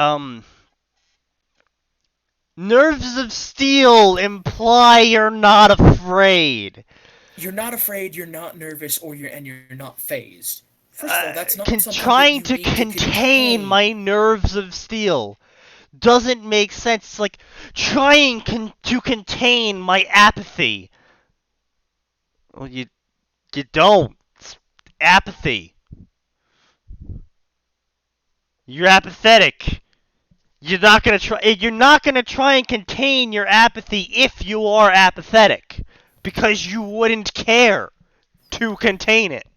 nerves of steel imply you're not afraid.
You're not afraid, you're not nervous, you're not phased. First of all, that's not something that
Trying
you
to
need to
contain my
contain.
nerves of steel doesn't make sense. It's like trying to contain my apathy. Well, you don't. It's apathy. You're apathetic. You're not gonna try and contain your apathy if you are apathetic, because you wouldn't care to contain it.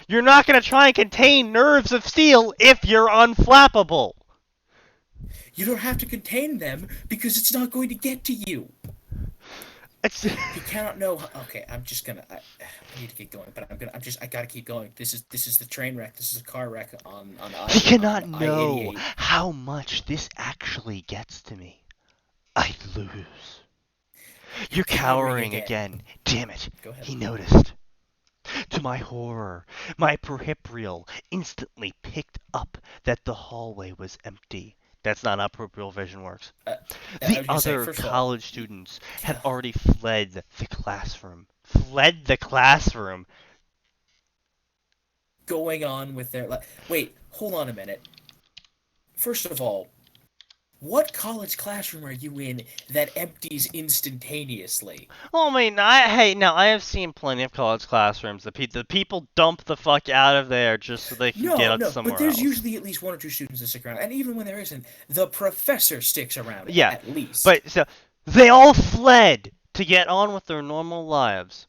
You're not gonna try and contain nerves of steel if you're unflappable.
You don't have to contain them because it's not going to get to you.
It's
He cannot know. Okay, I'm just gonna. I need to get going, but I gotta keep going. This is the train wreck. This is a car wreck on
He
on
cannot
I
know
88.
how much this actually gets to me. I'd lose.
You're
You're
cowering
cowering
again.
again. Damn it.
Go ahead.
He noticed. To my horror, my peripheral instantly picked up that the hallway was empty. That's not how peripheral vision works.
Uh, I
The
was gonna say,
other
first of all,
college students had already fled the classroom. Fled the classroom.
going on with their. Wait, hold on a minute. First of all, What college classroom are you in that empties instantaneously?
Well, I mean, I have seen plenty of college classrooms. The people dump the fuck out of there just so they can get
No,
out
no, but
somewhere
there's
else.
usually at least one or two students that stick around, and even when there isn't, the professor sticks around
Yeah,
at least.
but so they all fled to get on with their normal lives.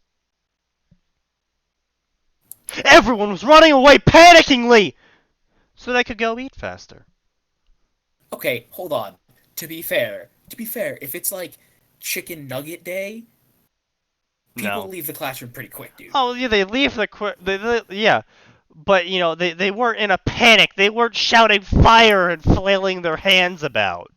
Everyone was running away panickingly so they could go eat faster.
Okay, hold on. To be fair, if it's like chicken nugget day, people
No.
leave the classroom pretty quick, dude.
Oh yeah, they leave the yeah, but you know they weren't in a panic. They weren't shouting fire and flailing their hands about.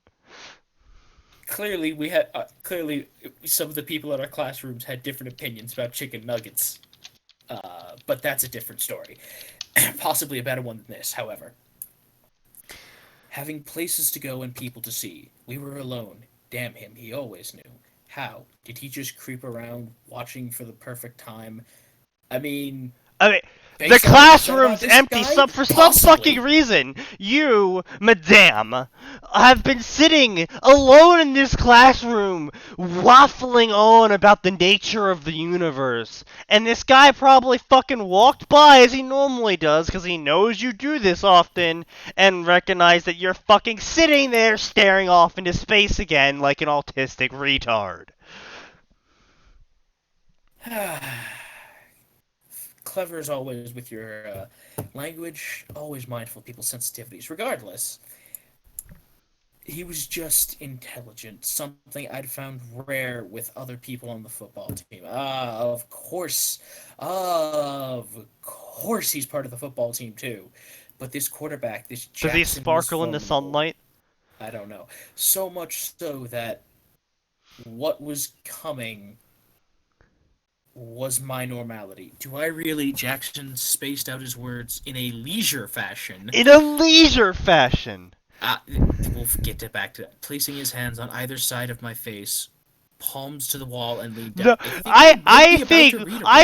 Clearly some of the people in our classrooms had different opinions about chicken nuggets. But that's a different story. Possibly a better one than this, however. Having places to go and people to see. We were alone. Damn him, he always knew. How? Did he just creep around watching for the perfect time? I mean,
I mean, the
based on what you said about
classroom's
this
empty
guy,
for some
possibly.
fucking reason. You, madame, have been sitting alone in this classroom, waffling on about the nature of the universe. And this guy probably fucking walked by as he normally does, because he knows you do this often, and recognized that you're fucking sitting there staring off into space again like an autistic retard.
Clever as always with your language, always mindful of people's sensitivities. Regardless, he was just intelligent, something I'd found rare with other people on the football team. Of course he's part of the football team too. But this quarterback, this
Does he
Jackson, was
sparkle in the
formidable.
sunlight?
I don't know. So much so that what was coming was my normality. Do I really? Jackson spaced out his words in a leisure fashion.
In a leisure fashion.
Uh, we'll get back to that. Placing his hands on either side of my face, palms to the wall, and leaned down.
No, I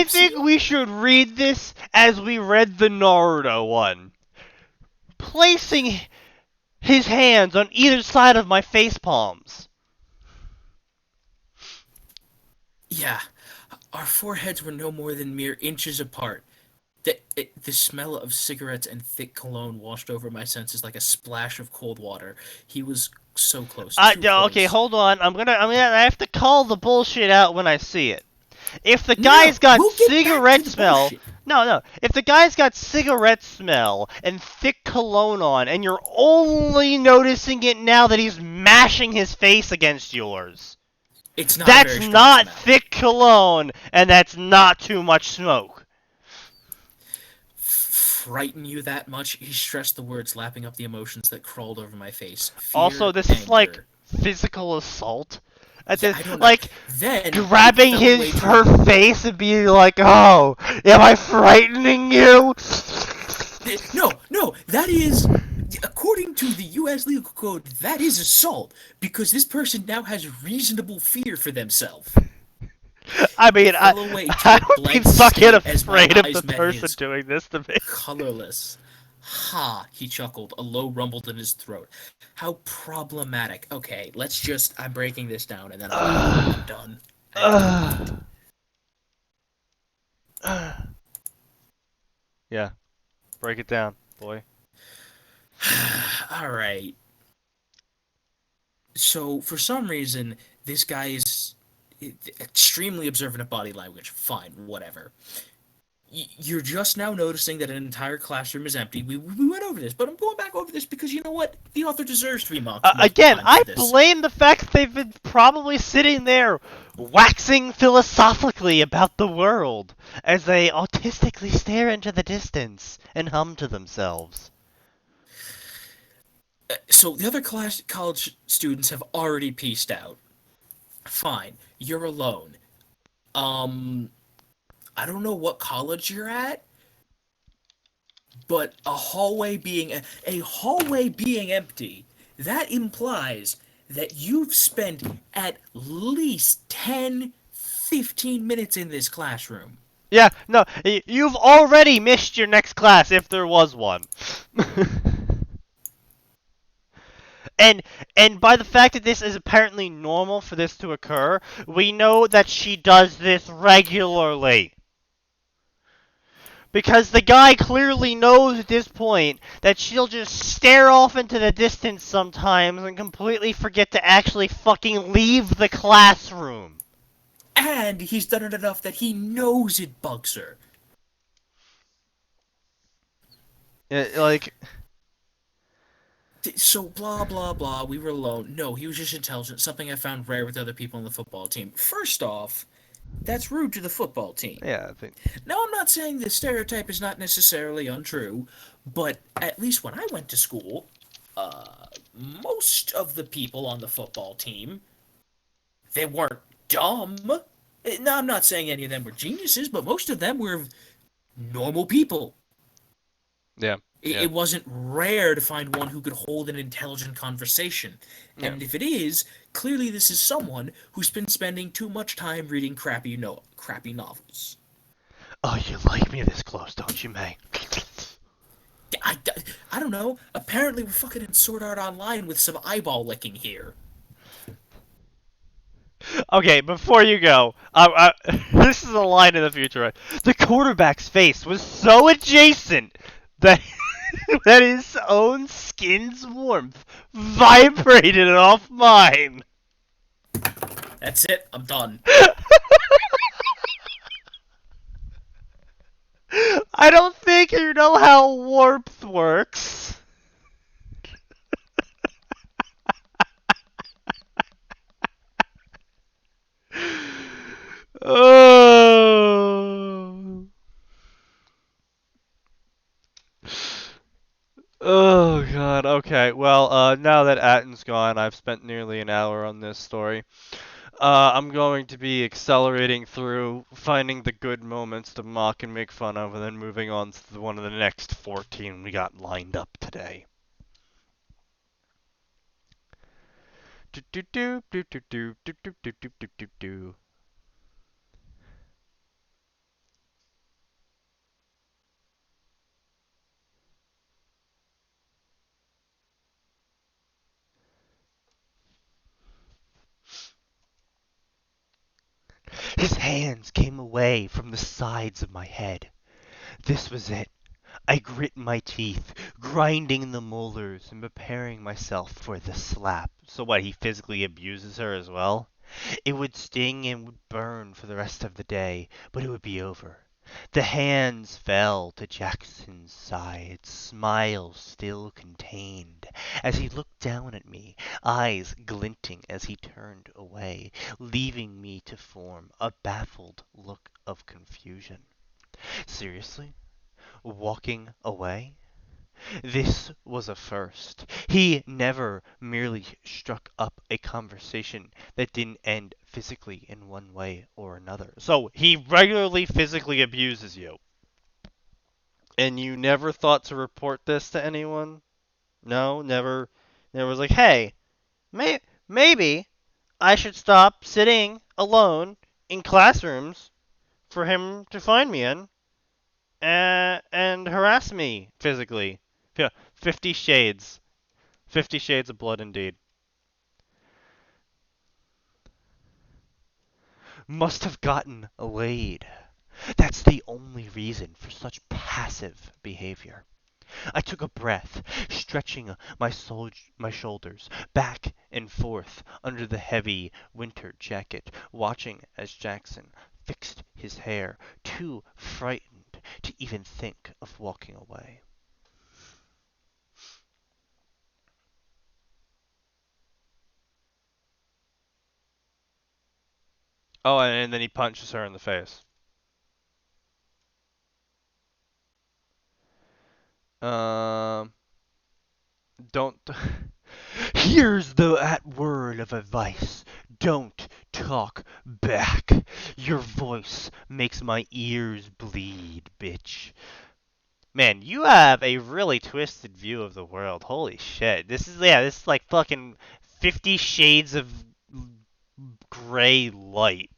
think we should read this as we read the Naruto one. Placing his hands on either side of my face palms.
Yeah, our foreheads were no more than mere inches apart. The smell of cigarettes and thick cologne washed over my senses like a splash of cold water. He was so close, too
Okay,
close.
hold on. I have to call the bullshit out when I see it. If the
No,
guy's got
we'll get back to
cigarette
the
smell,
bullshit.
no. If the guy's got cigarette smell and thick cologne on, and you're only noticing it now that he's mashing his face against yours,
It's not a
that's
very strong
not
smell.
thick cologne, and that's not too much smoke.
Frighten you that much? He stressed the words, lapping up the emotions that crawled over my face.
Also,
Fear,
this is like
anger.
physical assault. That's
Yeah,
it.
I don't know.
Like
Then
grabbing
it fell away
her face and being like, "Oh, am I frightening you?"
No, that is, according to the U.S. legal code, that is assault because this person now has reasonable fear for themselves.
I mean,
Fell away to
I
a
would be
blank
fucking
state as my
afraid of the
eyes met
person
his.
doing this to me.
Colorless. Ha, he chuckled. A low rumbled in his throat. How problematic. Okay, let's just. I'm breaking this down and then I'm done.
Yeah, break it down, boy.
Alright. So, for some reason, this guy is extremely observant of body language. Fine, whatever. You're just now noticing that an entire classroom is empty. We went over this, but I'm going back over this because you know what? The author deserves to be mocked multiple
Again,
times
I
for this.
blame the fact that they've been probably sitting there waxing philosophically about the world as they autistically stare into the distance and hum to themselves.
So the other college students have already pieced out. Fine, you're alone. I don't know what college you're at, but a hallway being empty, that implies that you've spent at least 10, 15 minutes in this classroom.
Yeah, no, you've already missed your next class if there was one. And and by the fact that this is apparently normal for this to occur, we know that she does this regularly. Because the guy clearly knows at this point that she'll just stare off into the distance sometimes and completely forget to actually fucking leave the classroom.
And he's done it enough that he knows it bugs her.
Like,
So blah blah blah, we were alone. No, he was just intelligent, something I found rare with other people on the football team. First off, that's rude to the football team.
yeah, I think.
Now, I'm not saying the stereotype is not necessarily untrue, but at least when I went to school, most of the people on the football team, they weren't dumb. Now, I'm not saying any of them were geniuses, but most of them were normal people.
Yeah. Yeah.
It wasn't rare to find one who could hold an intelligent conversation.
Yeah.
And if it is, clearly this is someone who's been spending too much time reading crappy novels.
Oh, you like me this close, don't you, May?
I, I don't know. Apparently we're fucking in Sword Art Online with some eyeball licking here.
Okay, before you go, this is a line in the future. Right? The quarterback's face was so adjacent that that his own skin's warmth vibrated off mine.
That's it. I'm done.
I don't think you know how warmth works. Oh. Oh god. Okay. Well, now that Atin's gone, I've spent nearly an hour on this story. I'm going to be accelerating through, finding the good moments to mock and make fun of, and then moving on to one of the next 14 we got lined up today. Do do do do do do do do do do do do do. His hands came away from the sides of my head. This was it. I grit my teeth, grinding the molars and preparing myself for the slap. So what, he physically abuses her as well? It would sting and would burn for the rest of the day, but it would be over. The hands fell to Jackson's sides, smile still contained, as he looked down at me, eyes glinting as he turned away, leaving me to form a baffled look of confusion. Seriously? Walking away? This was a first. He never merely struck up a conversation that didn't end physically in one way or another. So he regularly physically abuses you. And you never thought to report this to anyone? No, never. Never was like, hey, maybe I should stop sitting alone in classrooms for him to find me in and harass me physically. Yeah, 50 Shades. 50 Shades of Blood indeed. Must have gotten laid. That's the only reason for such passive behavior. I took a breath, stretching my shoulders back and forth under the heavy winter jacket, watching as Jackson fixed his hair, too frightened to even think of walking away. Oh, and then he punches her in the face. Um, don't. Here's that word of advice. Don't talk back. Your voice makes my ears bleed, bitch. Man, you have a really twisted view of the world. Holy shit. This is like fucking 50 Shades of Gray light.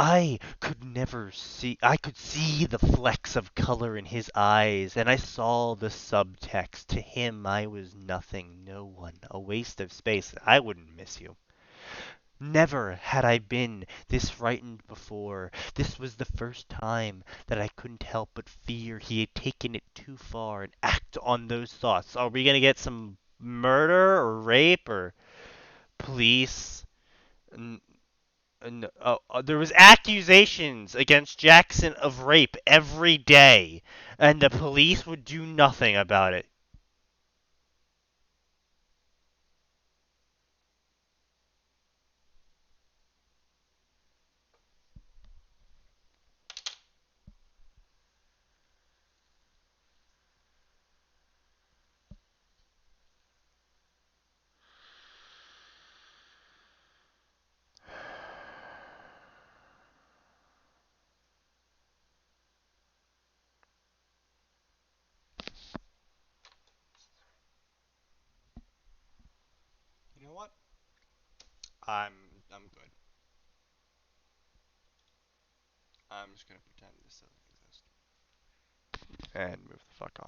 I could see the flecks of color in his eyes, and I saw the subtext. To him, I was nothing, no one, a waste of space. I wouldn't miss you. Never had I been this frightened before. This was the first time that I couldn't help but fear he had taken it too far and act on those thoughts. Are we gonna get some murder or rape or police? There was accusations against Jackson of rape every day, and the police would do nothing about it. You know what? I'm I'm good. I'm just gonna pretend this doesn't exist and move the fuck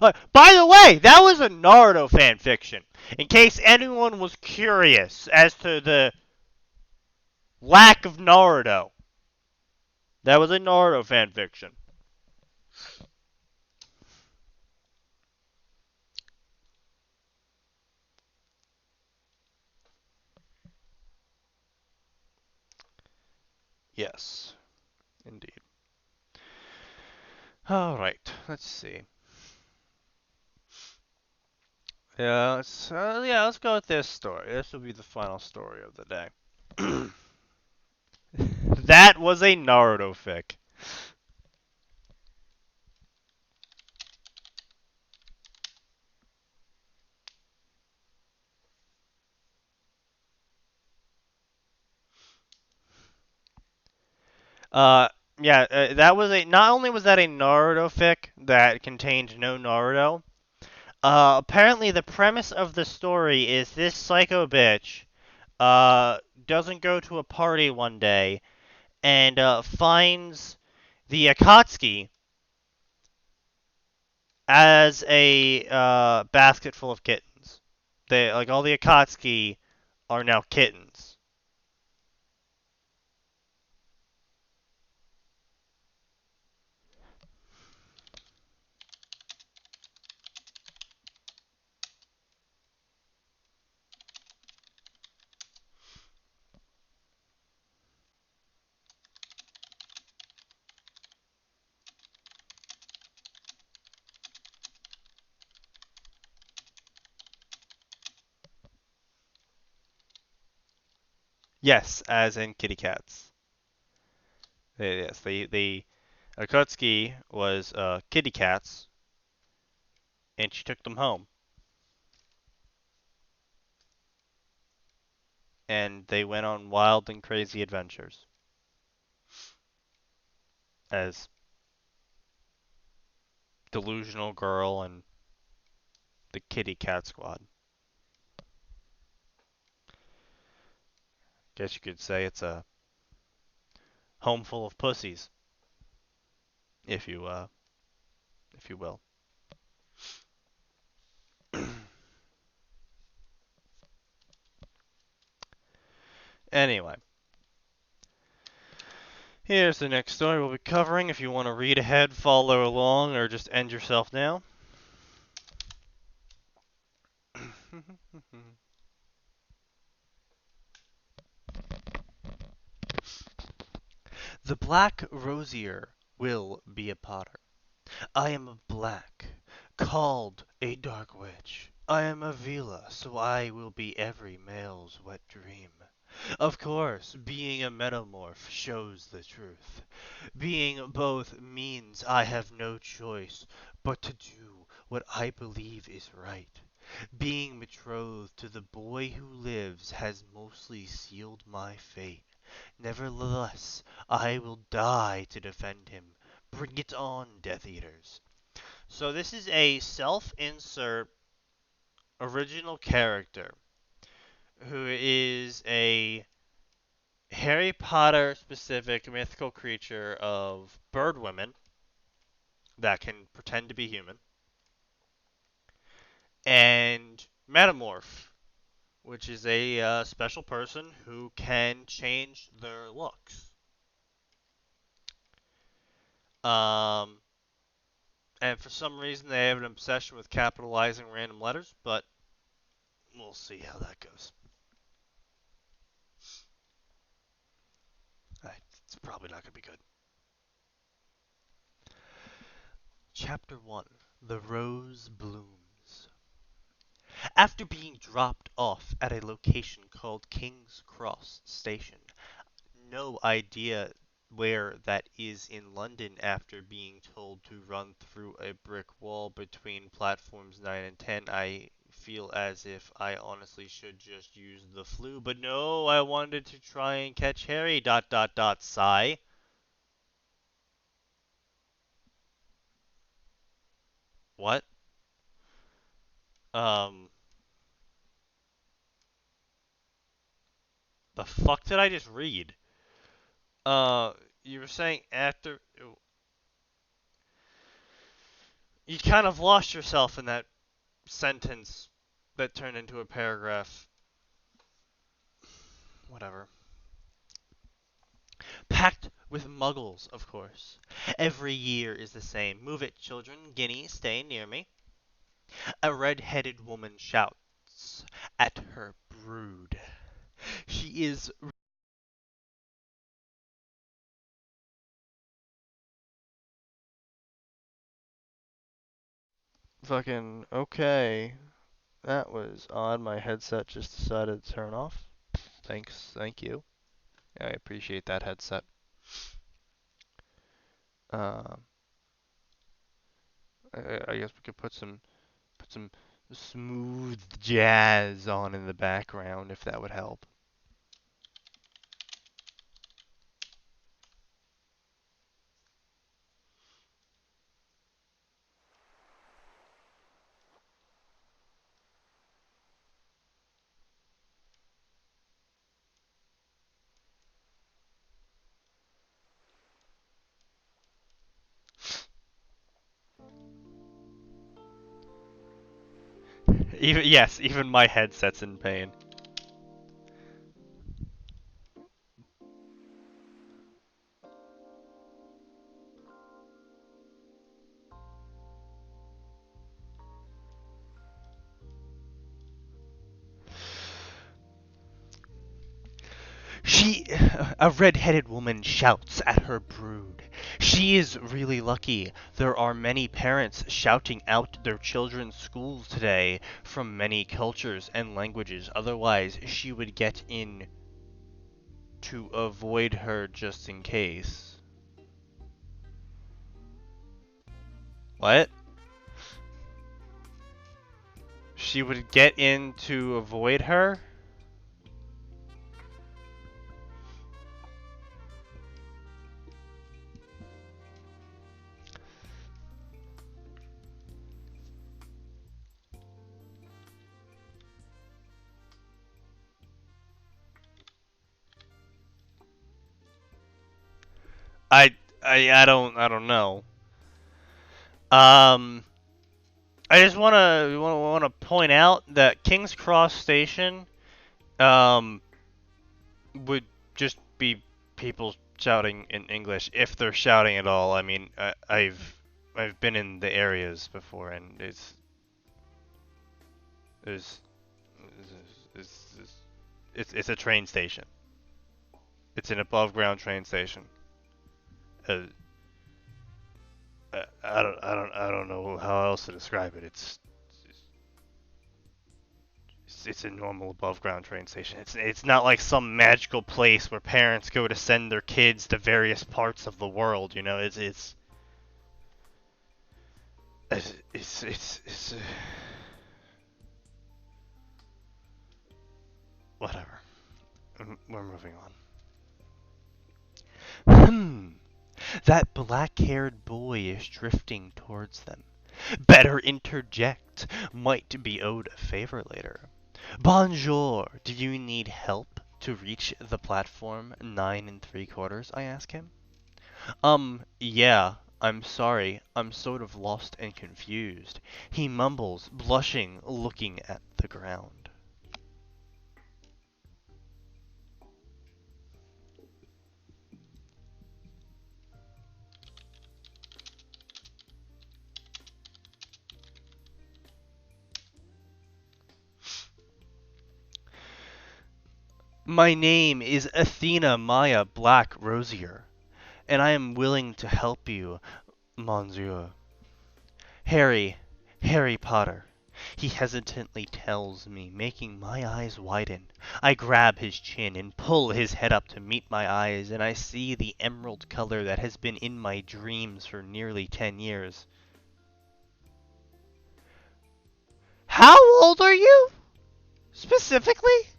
on. By the way, that was a Naruto fan fiction. In case anyone was curious as to the lack of Naruto, that was a Naruto fan fiction. Yes, indeed. All right, let's see. Let's go with this story. This will be the final story of the day. That was a Naruto fic. Uh, that was a. Not only was that a Naruto fic that contained no Naruto. Apparently the premise of the story is this psycho bitch, doesn't go to a party one day and finds the Akatsuki as a basket full of kittens. They like all the Akatsuki are now kittens. Yes, as in kitty cats. Yes, the Akatsuki was kitty cats, and she took them home, and they went on wild and crazy adventures as Delusional Girl and the Kitty Cat Squad. Guess you could say it's a home full of pussies, if you will. Anyway, here's the next story we'll be covering. If you want to read ahead, follow along, or just end yourself now. The Black Rosier will be a potter. I am of black, called a dark witch. I am a Vila, so I will be every male's wet dream. Of course, being a metamorph shows the truth. Being both means I have no choice but to do what I believe is right. Being betrothed to the boy who lives has mostly sealed my fate. Nevertheless, I will die to defend him. Bring it on, Death Eaters. So this is a self-insert original character who is a Harry Potter specific mythical creature of bird women that can pretend to be human, and Metamorph, which is a special person who can change their looks. Um, and for some reason they have an obsession with capitalizing random letters, but we'll see how that goes. It's probably not going to be good. Chapter 1: The Rose Blooms. After being dropped off at a location called King's Cross Station, no idea where that is in London after being told to run through a brick wall between platforms 9 and 10, I feel as if I honestly should just use the flu, but no, I wanted to try and catch Harry, ... sigh. What? Um, the fuck did I just read? You were saying after... You kind of lost yourself in that sentence that turned into a paragraph. Whatever. Packed with muggles, of course. Every year is the same. Move it, children. Guinea, stay near me. A red-headed woman shouts at her brood. She is fucking okay. That was odd. My headset just decided to turn off. Thank you. I appreciate that headset. Um, I guess we could put some smooth jazz on in the background if that would help. Even my headset's in pain. A red-headed woman shouts at her brood. She is really lucky. There are many parents shouting out their children's schools today from many cultures and languages. Otherwise, she would get in to avoid her just in case. What? She would get in to avoid her? I don't know. Um, I just wanna point out that King's Cross Station um would just be people shouting in English if they're shouting at all. I mean, I've been in the areas before, and it's it's, it's a train station. It's an above ground train station. Uh, I don't know how else to describe it. It's a normal above ground train station. It's not like some magical place where parents go to send their kids to various parts of the world. You know, it's whatever. We're moving on. That black-haired boy is drifting towards them. Better interject. Might be owed a favor later. Bonjour. Do you need help?
to reach the platform 9 3/4? I ask him. Yeah, I'm sorry. I'm sort of lost and confused. He mumbles, blushing, looking at the ground. My name is Athena Maya Black Rosier, and I am willing to help you, Monsieur. Harry Potter. He hesitantly tells me, making my eyes widen. I grab his chin and pull his head up to meet my eyes, and I see the emerald color that has been in my dreams for nearly 10 years. How old are you? Specifically?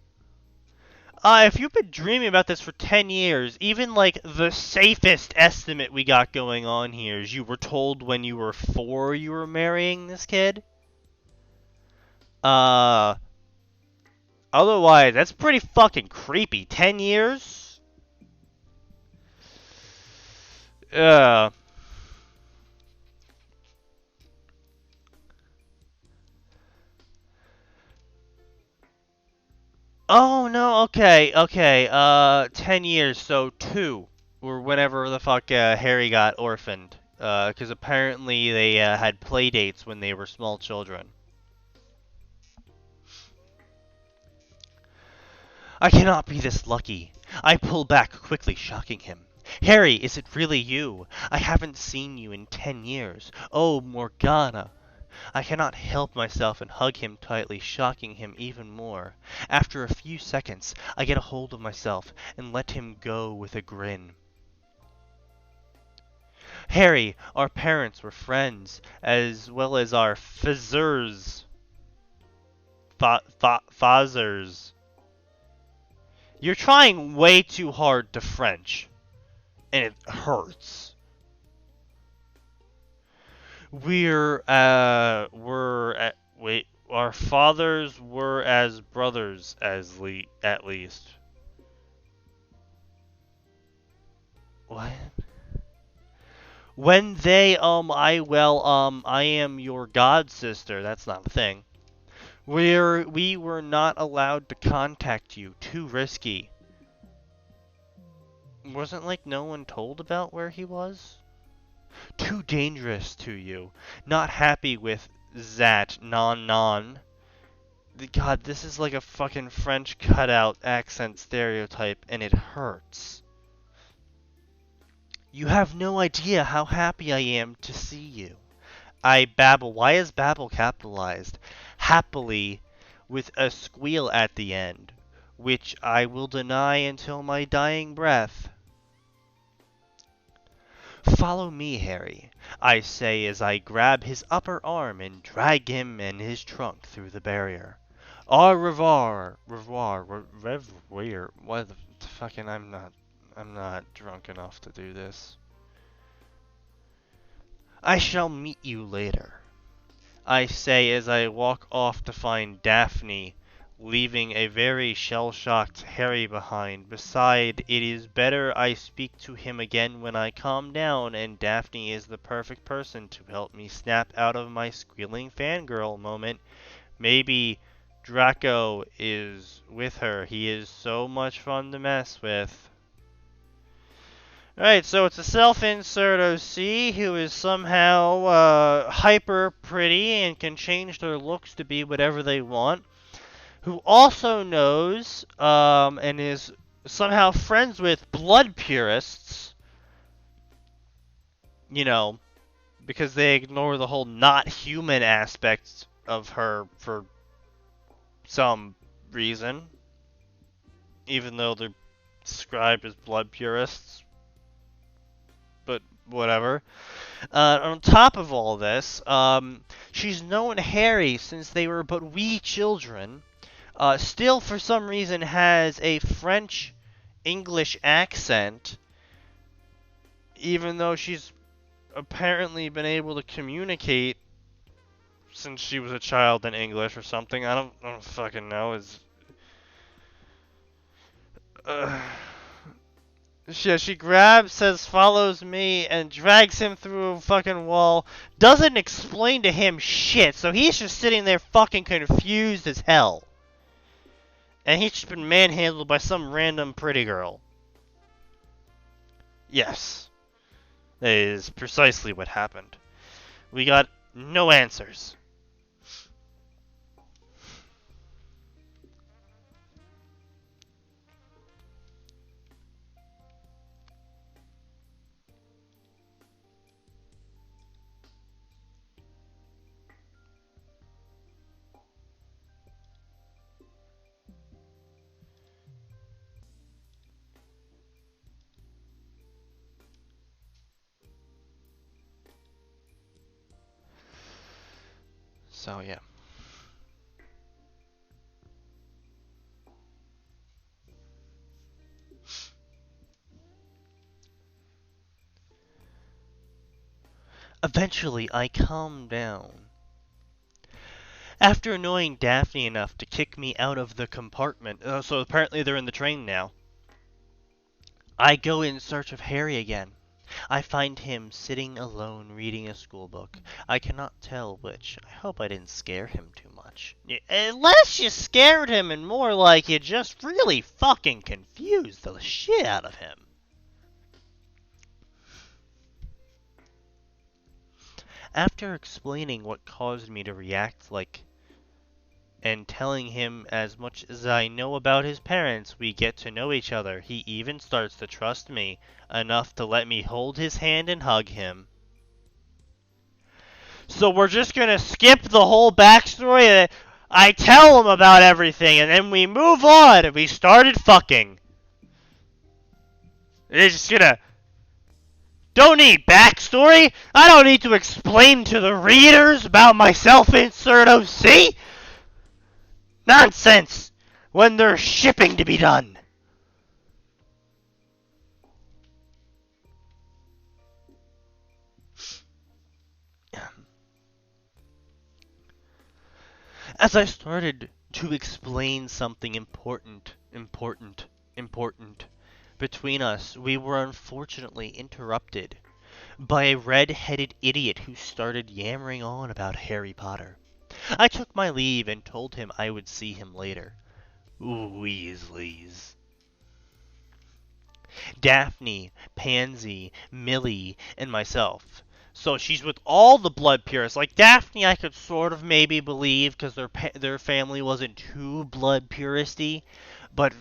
If you've been dreaming about this for 10 years, even like the safest estimate we got going on here is you were told when you were 4 you were marrying this kid. Uh, Otherwise, that's pretty fucking creepy. 10 years? Uh, oh no, okay, 10 years, so 2, or whenever the fuck, Harry got orphaned. Because apparently they, had play dates when they were small children. I cannot be this lucky. I pull back quickly, shocking him. Harry, is it really you? I haven't seen you in 10 years. Oh, Morgana. I cannot help myself and hug him tightly, shocking him even more. After a few seconds, I get a hold of myself and let him go with a grin. Harry, our parents were friends, as well as our fathers. Fathers. You're trying way too hard to French, and it hurts. Wait, our fathers were as brothers, at least. What? When I am your god sister. That's not a thing. We were not allowed to contact you. Too risky. Wasn't like no one told about where he was? Too dangerous to you. Not happy with that non. God, this is like a fucking French cutout accent stereotype, and it hurts. You have no idea how happy I am to see you. I babble. Why is babble capitalized? Happily, with a squeal at the end, which I will deny until my dying breath. Follow me, Harry, I say as I grab his upper arm and drag him and his trunk through the barrier. Au revoir, revoir. What the fucking? I'm not drunk enough to do this. I shall meet you later, I say as I walk off to find Daphne, leaving a very shell-shocked Harry behind. Beside, it is better I speak to him again when I calm down, and Daphne is the perfect person to help me snap out of my squealing fangirl moment. Maybe Draco is with her. He is so much fun to mess with. Alright, so it's a self-insert OC who is somehow hyper pretty and can change their looks to be whatever they want, who also knows and is somehow friends with blood purists, you know, because they ignore the whole not human aspect of her for some reason, even though they're described as blood purists. But whatever. On top of all this, she's known Harry since they were but wee children. Still, for some reason, has a French-English accent, even though she's apparently been able to communicate since she was a child in English or something. I don't fucking know. She grabs, says follows me, and drags him through a fucking wall. Doesn't explain to him shit, so he's just sitting there fucking confused as hell. And he's just been manhandled by some random pretty girl. Yes. That is precisely what happened. We got no answers. So, yeah. Eventually, I calmed down. After annoying Daphne enough to kick me out of the compartment, so apparently they're in the train now, I go in search of Harry again. I find him sitting alone reading a schoolbook. I cannot tell which. I hope I didn't scare him too much. Unless you scared him and more like you just really fucking confused the shit out of him. After explaining what caused me to react like and telling him as much as I know about his parents, we get to know each other. He even starts to trust me enough to let me hold his hand and hug him. So we're just gonna skip the whole backstory. I tell him about everything, and then we move on, and we started fucking. It's just gonna... Don't need backstory. I don't need to explain to the readers about my self-insert OC. Nonsense! When there's shipping to be done. As I started to explain something important between us, we were unfortunately interrupted by a red-headed idiot who started yammering on about Harry Potter. I took my leave and told him I would see him later. Weasleys. Daphne, Pansy, Millie, and myself. So she's with all the blood purists. Like Daphne, I could sort of maybe believe because their family wasn't too blood puristy, but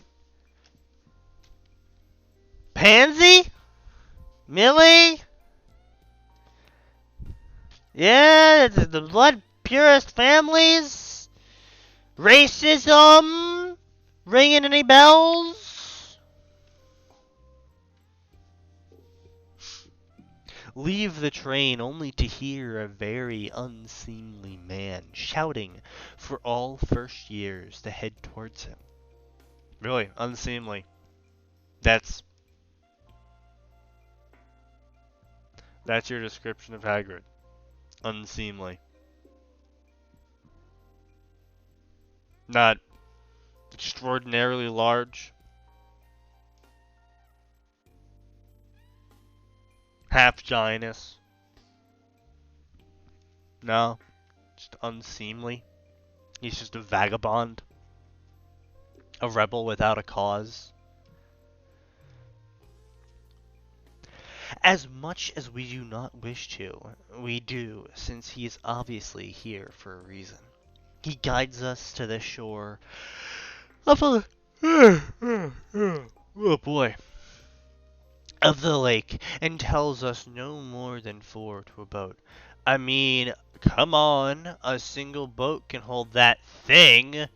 Pansy, Millie, yeah, the blood purist families, racism, ringing any bells? Leave the train only to hear a very unseemly man shouting for all first years to head towards him. Really, unseemly. That's your description of Hagrid. Unseemly. Not extraordinarily large. Half giantess. No, just unseemly. He's just a vagabond. A rebel without a cause. As much as we do not wish to, we do, since he is obviously here for a reason. He guides us to the shore of a... oh boy. Of the lake, and tells us no more than 4 to a boat. I mean, come on, a single boat can hold that thing.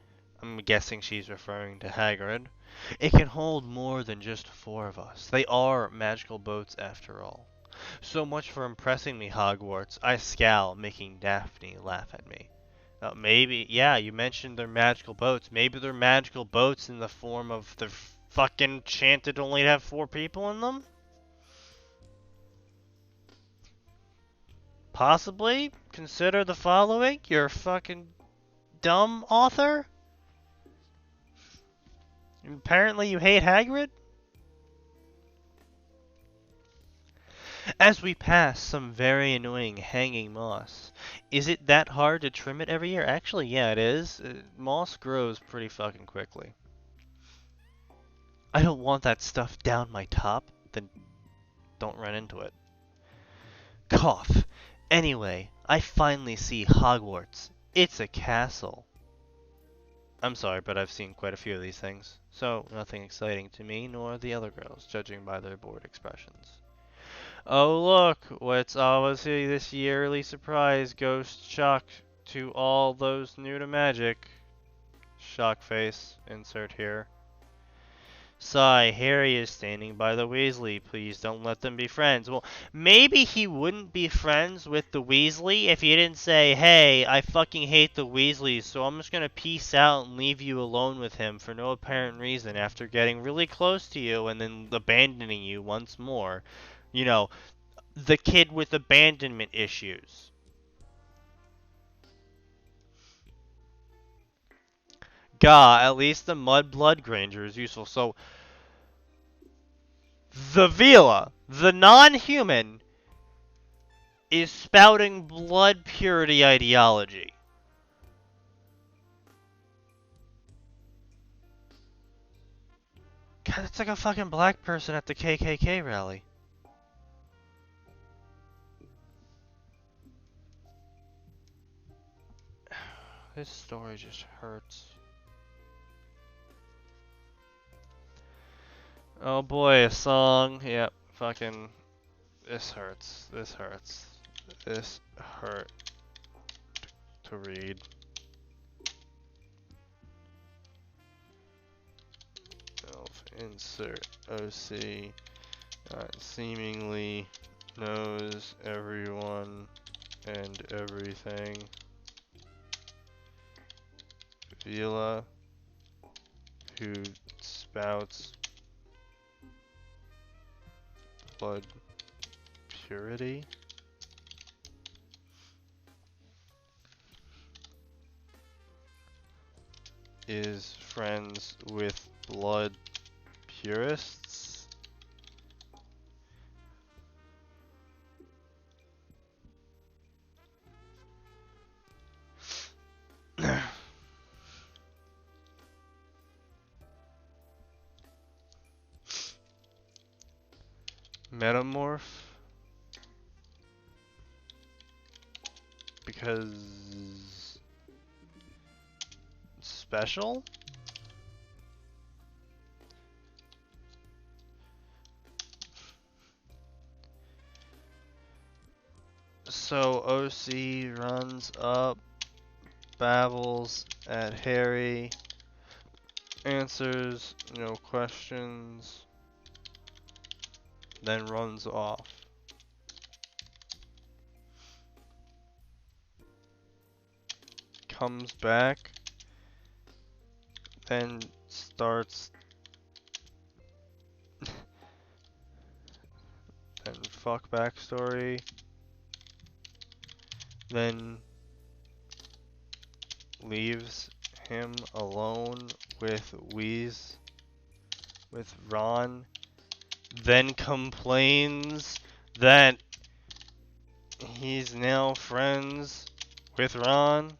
I'm guessing she's referring to Hagrid. It can hold more than just 4 of us. They are magical boats after all. So much for impressing me, Hogwarts. I scowl, making Daphne laugh at me. Maybe, yeah, you mentioned they're magical boats. Maybe they're magical boats in the form of the fucking chanted only to have 4 people in them? Possibly consider the following, you're fucking dumb author. Apparently you hate Hagrid? As we pass some very annoying hanging moss. Is it that hard to trim it every year? Actually, yeah, it is. Moss grows pretty fucking quickly. I don't want that stuff down my top. Then don't run into it. Cough. Anyway, I finally see Hogwarts. It's a castle. I'm sorry, but I've seen quite a few of these things, so nothing exciting to me nor the other girls, judging by their bored expressions. Oh look, what's obviously this yearly surprise ghost shock to all those new to magic. Shock face, insert here. Sigh, Harry is standing by the Weasley. Please don't let them be friends. Well, maybe he wouldn't be friends with the Weasley if he didn't say, hey, I fucking hate the Weasleys, so I'm just gonna peace out and leave you alone with him for no apparent reason after getting really close to you and then abandoning you once more. You know, the kid with abandonment issues. Gah, at least the Mudblood Granger is useful. So, the Vila, the non-human, is spouting blood purity ideology. God, that's like a fucking black person at the KKK rally. This story just hurts. Oh boy, a song. Yep, fucking. This hurts. This hurts. This hurt to read. Insert OC. Seemingly knows everyone and everything. Vila, who spouts blood purity. Is friends with blood purists. Metamorph. Because special? So OC runs up, babbles at Harry, answers no questions, then runs off. Comes back, then starts then fuck backstory, then leaves him alone with with Ron, then complains that he's now friends with Ron.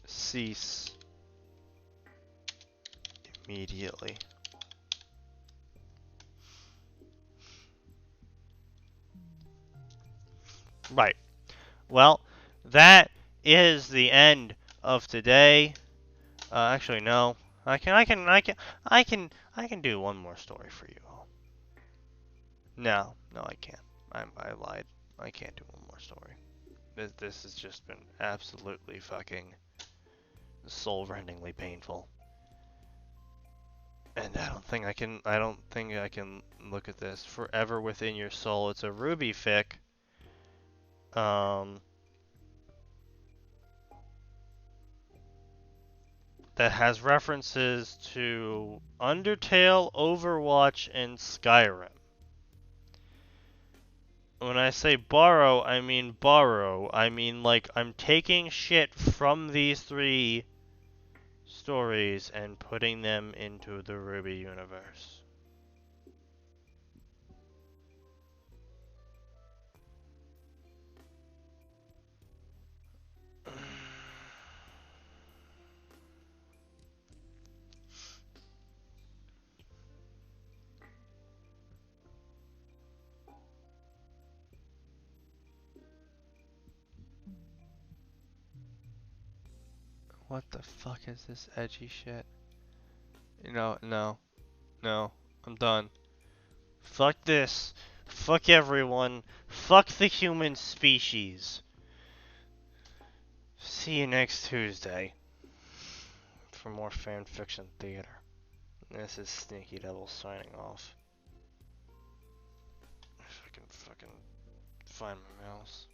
Cease immediately. Right. Well, that is the end of today. Actually, no. I can do one more story for you all. No, I can't. I lied. I can't do one more story. This has just been absolutely fucking soul-rendingly painful. And I don't think I can look at this. Forever Within Your Soul. It's a Ruby fic. That has references to Undertale, Overwatch, and Skyrim. When I say borrow, I mean borrow. I mean, like, I'm taking shit from these 3 stories and putting them into the Ruby universe. What the fuck is this edgy shit? No. I'm done. Fuck this. Fuck everyone. Fuck the human species. See you next Tuesday for more fanfiction theater. This is Sneaky Devil signing off. If I can fucking find my mouse.